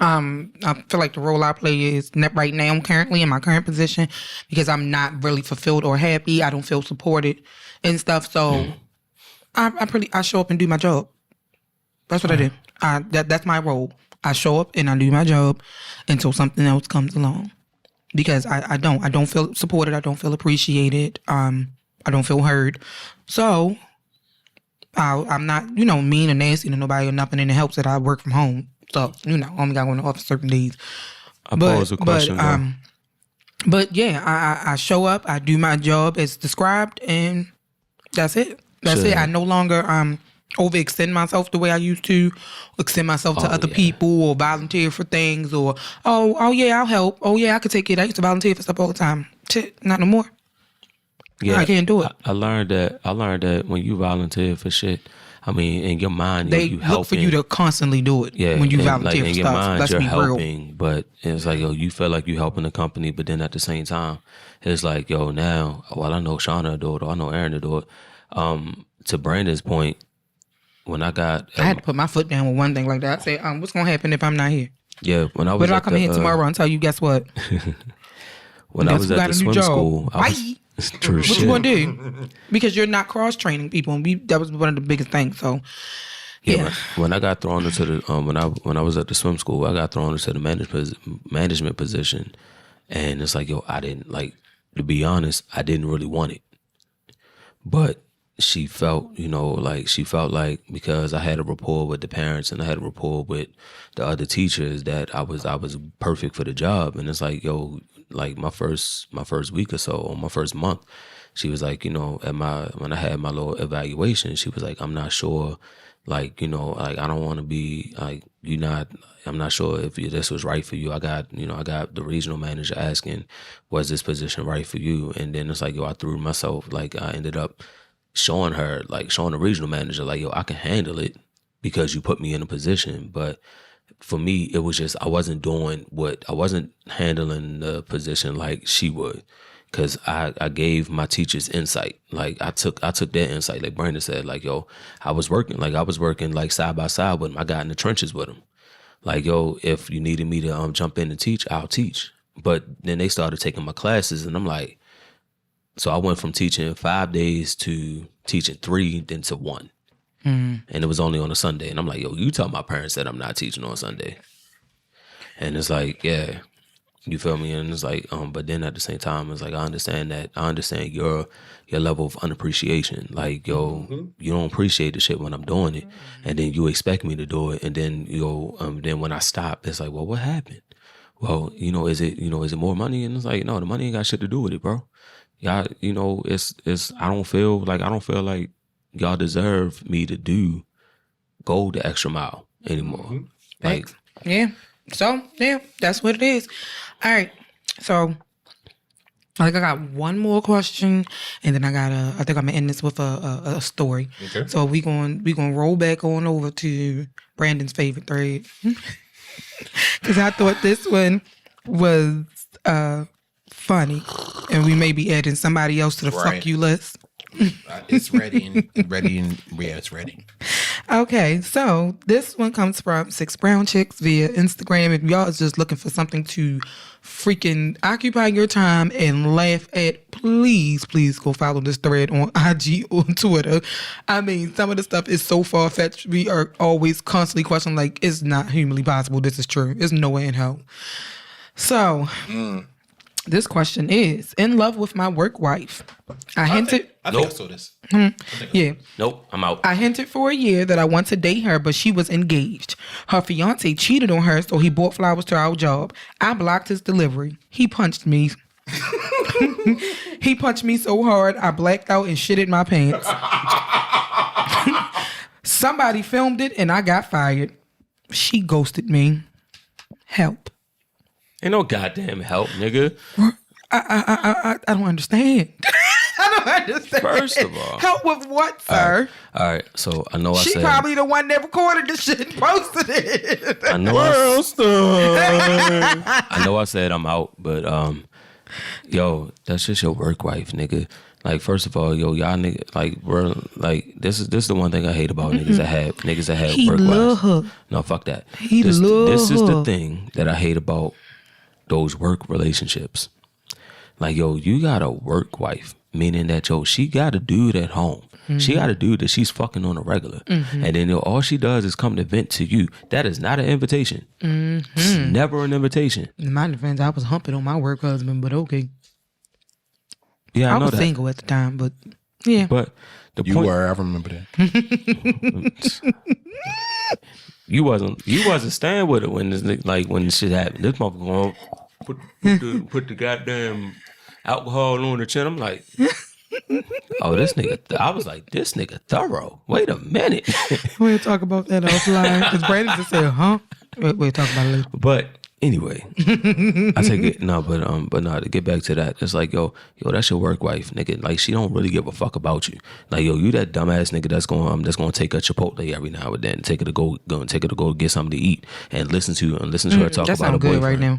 I feel like the role I play is right now, currently in my current position, because I'm not really fulfilled or happy. I don't feel supported and stuff. So I show up and do my job. That's what I do. That's my role. I show up and I do my job until something else comes along. Because I don't feel supported. I don't feel appreciated. I don't feel heard. So I'm not, mean or nasty to nobody or nothing, and it helps that I work from home. So, I only got to go in the office certain days. I pose a question. But yeah, I show up, I do my job as described, and that's it. That's it. I no longer overextend myself the way I used to, extend myself to other people, or volunteer for things, or oh yeah, I'll help. Oh yeah, I could take it. I used to volunteer for stuff all the time. Shit, not no more. Yeah, I can't do it. I learned that when you volunteer for shit, I mean, in your mind, they you helping. Look for you to constantly do it. Yeah, when you volunteer for in stuff. Your mind, Let's you're be helping, real. but it's like, you feel like you're helping the company, but then at the same time, it's like, now, well, I know Shauna do it, or I know Aaron to do it. To Brandon's point, when I had to put my foot down with one thing like that. I say, what's gonna happen if I'm not here? Yeah, when I was. But I come here tomorrow and tell you, guess what? When I was at the swim school, true shit. What you gonna do? Because you're not cross training people, and that was one of the biggest things. So, yeah. When I got thrown into the when I was at the swim school, I got thrown into the management position, and it's like, I didn't like. To be honest, I didn't really want it, but she felt, like because I had a rapport with the parents and I had a rapport with the other teachers that I was perfect for the job. And it's like, like my first week or so, or my first month, she was like, when I had my little evaluation, she was like, I'm not sure, like, like, I don't want to be like, I'm not sure if this was right for you. I got the regional manager asking, was this position right for you? And then it's like, I threw myself, like, I ended up showing the regional manager, like, I can handle it because you put me in a position. But for me, it was just, I wasn't handling the position like she would, because I gave my teachers insight. Like, I took their insight. Like Brandon said, like, I was working like side by side with them. I got in the trenches with them. Like, if you needed me to jump in and teach, I'll teach. But then they started taking my classes, and I'm like, so I went from teaching 5 days to teaching 3, then to 1. And it was only on a Sunday. And I'm like, you tell my parents that I'm not teaching on Sunday. And it's like, yeah, you feel me? And it's like, but then at the same time, it's like, I understand your level of unappreciation. Like, you don't appreciate the shit when I'm doing it. And then you expect me to do it. And then, then when I stop, it's like, well, what happened? Well, is it more money? And it's like, no, the money ain't got shit to do with it, bro. Yeah, it's I don't feel like y'all deserve me to go the extra mile anymore. Like, yeah. So, yeah, that's what it is. All right. So, I got one more question, and then I think I'm gonna end this with a story. Okay. So we gonna roll back on over to Brandon's favorite thread. Because I thought this one was funny, and we may be adding somebody else to the fuck you list. It's ready. Yeah, it's ready. Okay, so this one comes from 6 Brown Chicks via Instagram. If y'all is just looking for something to freaking occupy your time and laugh at, please go follow this thread on IG or Twitter. I mean, some of the stuff is so far-fetched. We are always constantly questioning, like, it's not humanly possible this is true. There's no way in hell. So... This question is, in love with my work wife. I think I saw this. Yeah. Nope, I'm out. I hinted for a year that I want to date her, but she was engaged. Her fiance cheated on her, so he bought flowers to our job. I blocked his delivery. He punched me. He punched me so hard, I blacked out and shitted my pants. Somebody filmed it, and I got fired. She ghosted me. Help. Ain't no goddamn help, nigga. I don't understand. I don't understand. First of all, help with what, sir? All right. So I know she probably the one that recorded the shit and posted it. I know I said I'm out, but Yo, that's just your work wife, nigga. Like, first of all, yo, y'all nigga, like, bro, like, this is the one thing I hate about niggas that have He work love wives. her. No, fuck that. He this love is the her. thing that I hate about those work relationships. Like, yo, you got a work wife, meaning that, yo, she got a dude at home. She got a dude that she's fucking on a regular. And then, yo, all she does is come to vent to you. That is not an invitation. It's never an invitation. In my defense, I was humping on my work husband, but okay. Yeah, I know was that. single at the time, but yeah. But the You point, were. I remember that. you wasn't staying with it when this when this shit happened. This motherfucker gonna put the goddamn alcohol on the chin. I'm like, oh, this nigga. I was like, this nigga thorough. Wait a minute. We'll talk about that offline. Because Brandon just said, huh? We'll talk about it later. But anyway, I take it. No, but no. To get back to that, it's like, yo, that's your work wife, nigga. Like, she don't really give a fuck about you. Like, yo, you that dumbass nigga that's going to take a Chipotle every now and then, take her to go get something to eat, and listen to her talk That about her sounds good boyfriend right now.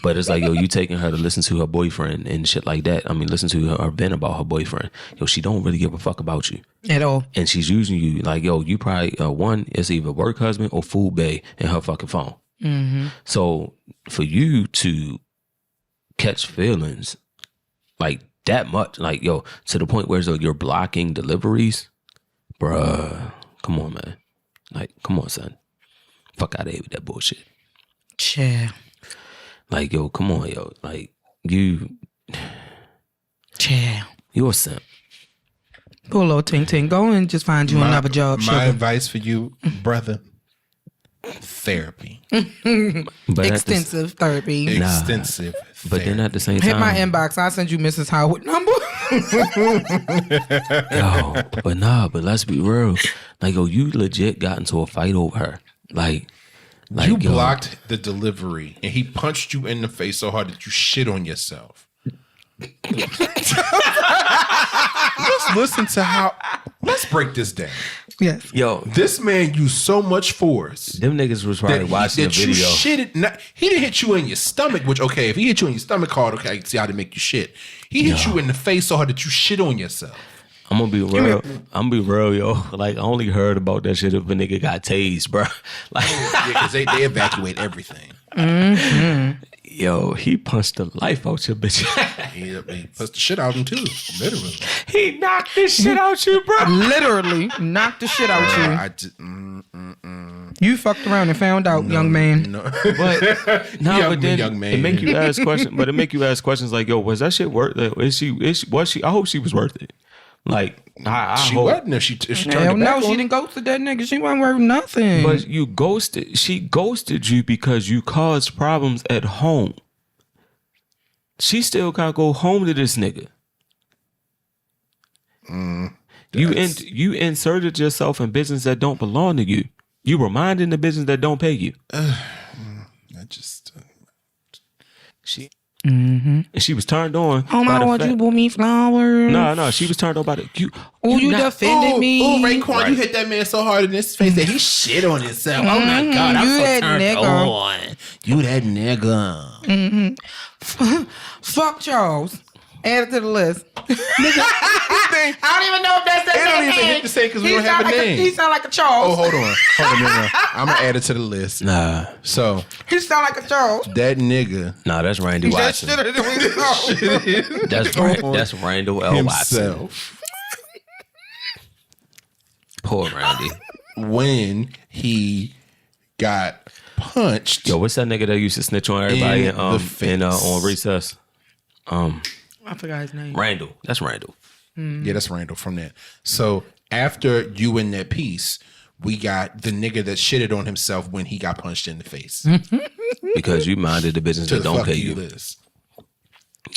But it's like, yo, you taking her to listen to her boyfriend and shit like that. I mean, listen to her vent about her boyfriend. Yo, she don't really give a fuck about you At all. and she's using you like, yo, you probably one, it's either work husband or food bae in her fucking phone. So for you to catch feelings like that much, like, yo, to the point where you're blocking deliveries, bruh, come on, man. Like, come on, son. Fuck out of here with that bullshit. Chill. Like, yo, come on, yo. Like, you're a simp. Poor little ting ting. Go and just find you another job. My Sugar. advice for you, brother, therapy. But Extensive therapy. Extensive But then at the same Hit time, my inbox. I'll send you Mrs. Howard number. yo, but let's be real. Like, yo, you legit got into a fight over her. Like you yo, blocked the delivery and he punched you in the face so hard that you shit on yourself. Let's break this down. Yes. Yo, This man used so much force them niggas was probably watching the that you video. shitted. He didn't hit you in your stomach, which, okay, if he hit you in your stomach hard, okay, I can see how to make you shit. He hit you in the face so hard that you shit on yourself. I'm gonna be real, yo. Like, I only heard about that shit if a nigga got tased, bro. Like, Yeah, because they evacuate everything. yo, he punched the life out your bitch. He puts the shit out of him too, literally. He knocked this shit out you, bro. Literally knocked the shit out you. I just, You fucked around and found out, young man. no. But no, Young but then young man. it make you ask questions. But it make you ask questions like, yo, was that shit worth it? Was she? I hope she was worth it. Like, I She hope. wasn't if she turned Hell it back no, on she him. didn't go to that nigga. She wasn't worth nothing. But you ghosted. She ghosted you because you caused problems at home. She still can't go home to this nigga. You inserted yourself in business that don't belong to you. You were minding the business that don't pay you. I just And she was turned on. oh my by the God, fact- you bought me flowers. No, she was turned on by the you. You defended me. Oh, Raekwon, you hit that man so hard in his face that he shit on himself. Oh my God, I'm You so that turned nigga. on. You that nigga. Fuck Charles. Add it to the list. I don't even know if that's that It don't man's even name. hit to say because we He don't have a sound like name. He sound like a Charles. Oh, hold on. No. I'm gonna add it to the list. Nah, So He sound like a Charles. that nigga that's Randy That Watson. shit that we know. That's Randall L. Watson. himself, Poor Randy. when he got punched, Yo, what's that nigga that used to snitch on everybody In the face. on recess? I forgot his name. Randall. That's Randall. yeah, that's Randall from that. So after you in that piece, we got the nigga that shitted on himself when he got punched in the face. Because you minded the business To that the don't fuck pay you you. list.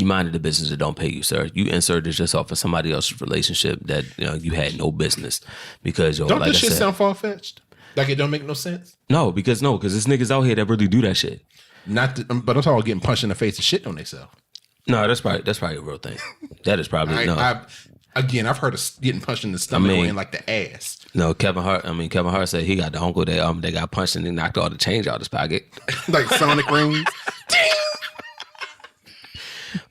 You minded the business that don't pay you, sir. You inserted yourself in somebody else's relationship that you had no business. Because Don't like this I shit said, sound far fetched? Like it don't make no sense. because there's niggas out here that really do that shit. But I'm talking about getting punched in the face and shit on themselves. No, that's probably a real thing. That is probably I've heard of getting punched in the stomach or in like the ass. No, Kevin Hart said he got the uncle that got punched and he knocked all the change out his pocket. Like Sonic rings.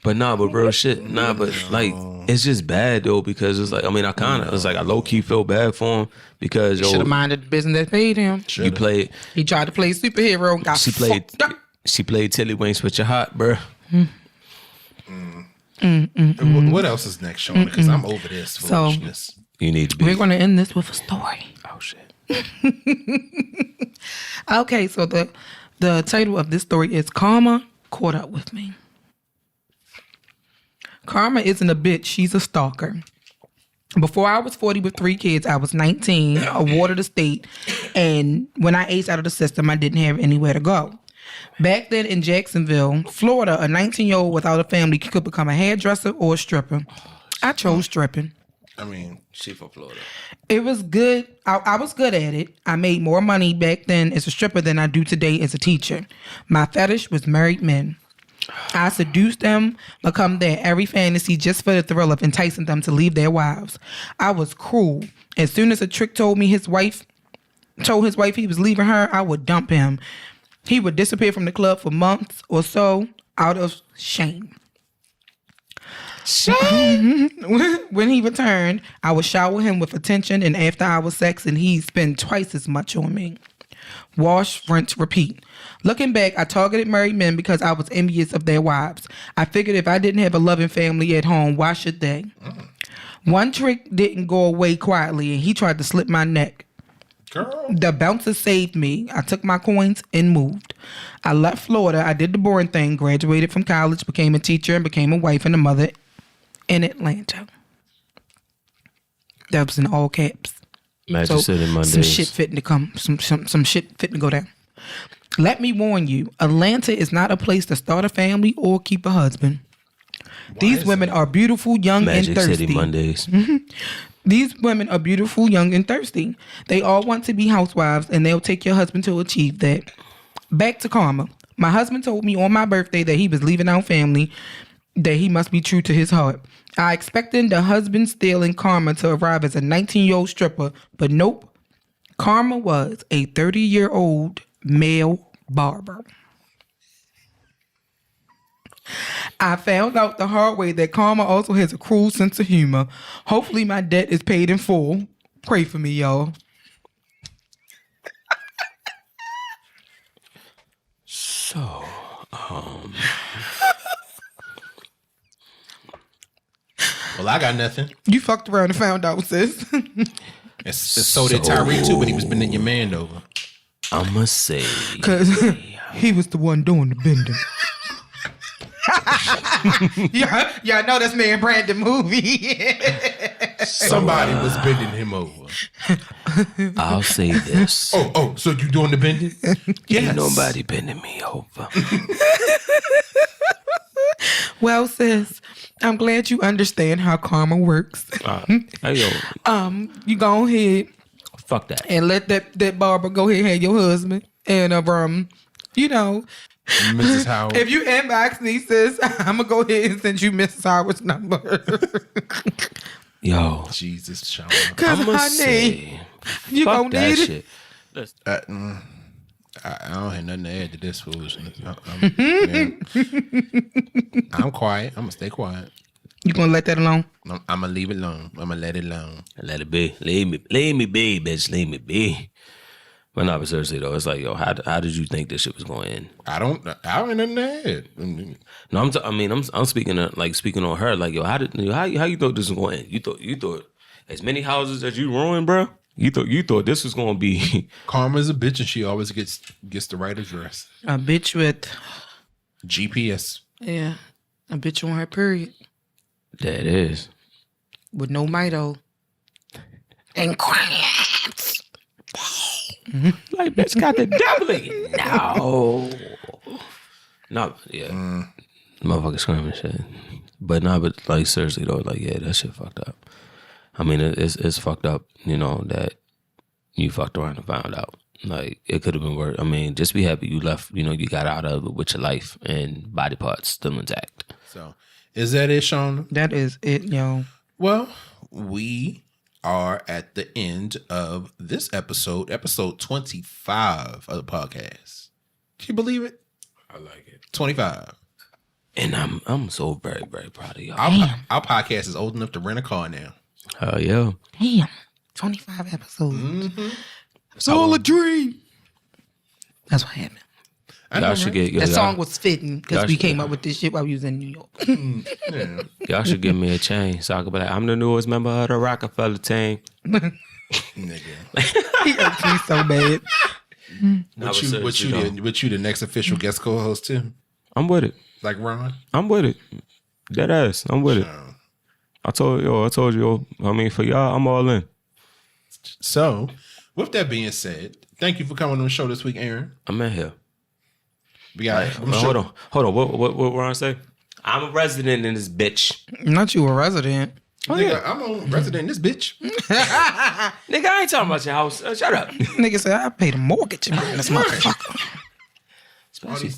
But real shit. But like, it's just bad though because it's like, I mean, it's like I low key feel bad for him because Should have minded the business that paid him. You played. He tried to play superhero and got fucked up. She played Tilly Winks with your heart, bro. What else is next, Shauna? Because I'm over this foolishness. You need to be. We're going to end this with a story. Oh shit. Okay, so the title of this story is Karma Caught Up With Me. Karma isn't a bitch, she's a stalker. Before I was 40 with 3 kids, I was 19, awarded a state, and when I aged out of the system, I didn't have anywhere to go. Back then in Jacksonville, Florida, a 19-year-old without a family could become a hairdresser or a stripper. I chose stripping. I mean, she from Florida. It was good. I was good at it. I made more money back then as a stripper than I do today as a teacher. My fetish was married men. I seduced them, become their every fantasy just for the thrill of enticing them to leave their wives. I was cruel. As soon as a trick told his wife he was leaving her, I would dump him. He would disappear from the club for months or so out of shame. When he returned, I would shower him with attention and after-hour sex, and he'd spend twice as much on me. Wash, rinse, repeat. Looking back, I targeted married men because I was envious of their wives. I figured if I didn't have a loving family at home, why should they? One trick didn't go away quietly, and he tried to slip my neck. Girl. The bouncer saved me. I took my coins and moved. I left Florida. I did the boring thing, graduated from college, became a teacher, and became a wife and a mother in Atlanta. That was in all caps. Magic City Mondays. Some shit fitting to come. Some shit fitting to go down. Let me warn you, Atlanta is not a place to start a family or keep a husband. These women are beautiful, young, Magic and thirsty. City Mondays. These women are beautiful, young, and thirsty. They all want to be housewives, and they'll take your husband to achieve that. Back to karma. My husband told me on my birthday that he was leaving our family, that he must be true to his heart. I expected the husband stealing karma to arrive as a 19-year-old stripper, but nope. Karma was a 30-year-old male barber. I found out the hard way that karma also has a cruel sense of humor. Hopefully my debt is paid in full. Pray for me, y'all. So, well, I got nothing. You fucked around and found out, sis. And so did Tyreek too, but he was bending your man over. I'ma say, because he was the one doing the bending. Yeah, I know this man Brandon movie. Somebody was bending him over. I'll say this. Oh, so you doing the bending? Yes. Ain't nobody bending me over. Well, sis, I'm glad you understand how karma works. You go ahead. Fuck that. And let that barber go ahead and have your husband. And you know, Mrs. Howard. If you inbox me, sis, I'm gonna go ahead and send you Mrs. Howard's number. Yo, Jesus, Shauna. Cause honey, you gonna need shit. I don't have nothing to add to this foolishness. I'm quiet. I'm gonna stay quiet. You gonna let that alone? I'm gonna leave it alone. I'm gonna let it alone. Let it be. Leave me be, bitch. Leave me be. But no, but seriously though, it's like, yo, how did you think this shit was going to end? I don't have nothing to add. No, I'm speaking on her. Like, yo, how you thought this was going to end? You thought as many houses that you ruined, bro. You thought this was going to be. Karma's a bitch, and she always gets the right address. A bitch with GPS. Yeah, a bitch on her period. That is with no mito and cramps. Like, bitch got the devil in it. No, yeah, motherfucker screaming shit. But like seriously though, like yeah, that shit fucked up. I mean, it's fucked up, you know, that you fucked around and found out. Like, it could have been worse. I mean, just be happy you left, you know, you got out of it with your life and body parts still intact. So, is that it, Shauna? That is it, yo. Well, we are at the end of this episode 25 of the podcast. Can you believe it? I like it. 25. And I'm so very, very proud of y'all. Our podcast is old enough to rent a car now. Hell yeah. Damn. 25 episodes. Mm-hmm. It's all a dream. That's what happened. Y'all should get That song was fitting because we came up with this shit while we was in New York. Yeah. Y'all should give me a chain so I could be like, I'm the newest member of the Rockefeller team. Nigga. He irks me so bad. What you the next official guest co-host too? I'm with it. Like Ron? I'm with it. Dead ass. I'm with it. I told you, I mean, for y'all, I'm all in. So, with that being said, thank you for coming on the show this week, Aaron. I'm in here. We got Hold on. What Ron say? I'm a resident in this bitch. Not you a resident. Nigga, I'm a resident in this bitch. Nigga, I ain't talking about your house. Shut up. Nigga said I paid a mortgage on this motherfucker.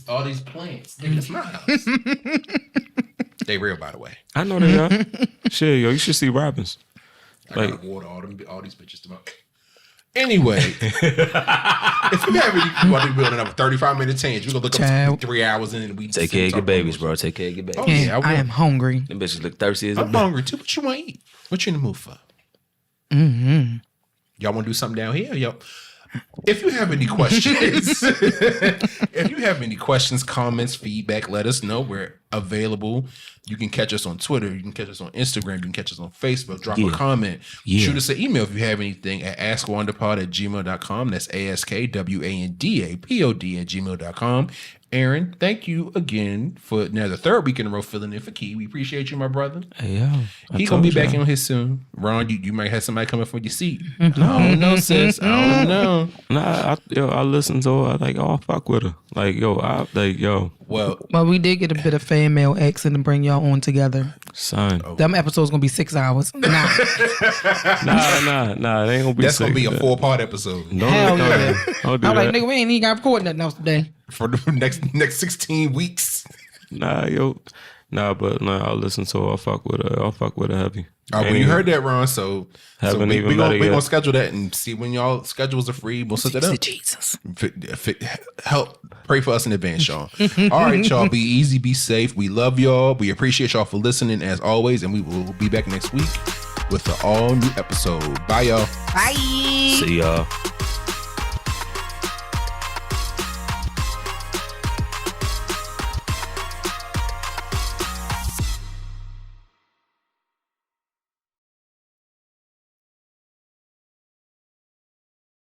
All these plants. Nigga, it's my house. They real, by the way. I know they are. Shit, yo, you should see Robbins. I gotta water all these bitches tomorrow. Anyway, if you have any, want to build another 35-minute change, we're gonna look up 3 hours in and we take care of your babies, bro. Take care of your babies. Oh, yeah, I am hungry. Them bitches look thirsty as a I'm hungry too. What you want to eat? What you in the mood for? Mm-hmm. Y'all want to do something down here? Yo, if you have any questions, comments, feedback, let us know. We're available. You can catch us on Twitter. You can catch us on Instagram. You can catch us on Facebook. Drop a comment. Shoot us an email if you have anything at askwandapod@gmail.com. That's ASKWANDAPOD@gmail.com. Aaron, thank you again for now the third week in a row filling in for Key. We appreciate you, my brother. Hey, yo. He gonna be back on his soon. Ron, you might have somebody coming for your seat. I don't know, sis. I don't know. Nah, I listen to her. I like, oh, I fuck with her. Like, yo. Well, we did get a bit of fan mail asking to bring y'all on together. Son. Them episodes gonna be 6 hours. Nah. Nah. It ain't gonna be that's 6. gonna be a 4-part episode. Hell yeah. Don't do I'm like, that. nigga, we ain't even got recording nothing else today. For the next 16 weeks. I'll listen to her. I'll fuck with her heavy. All right, well, you heard that, Ron. So we're gonna schedule that and see when y'all schedules are free. We'll set that up. Jesus. Help pray for us in advance, Sean. All right, y'all. Be easy, be safe. We love y'all. We appreciate y'all for listening as always, and we will be back next week with an all new episode. Bye, y'all. Bye. See y'all.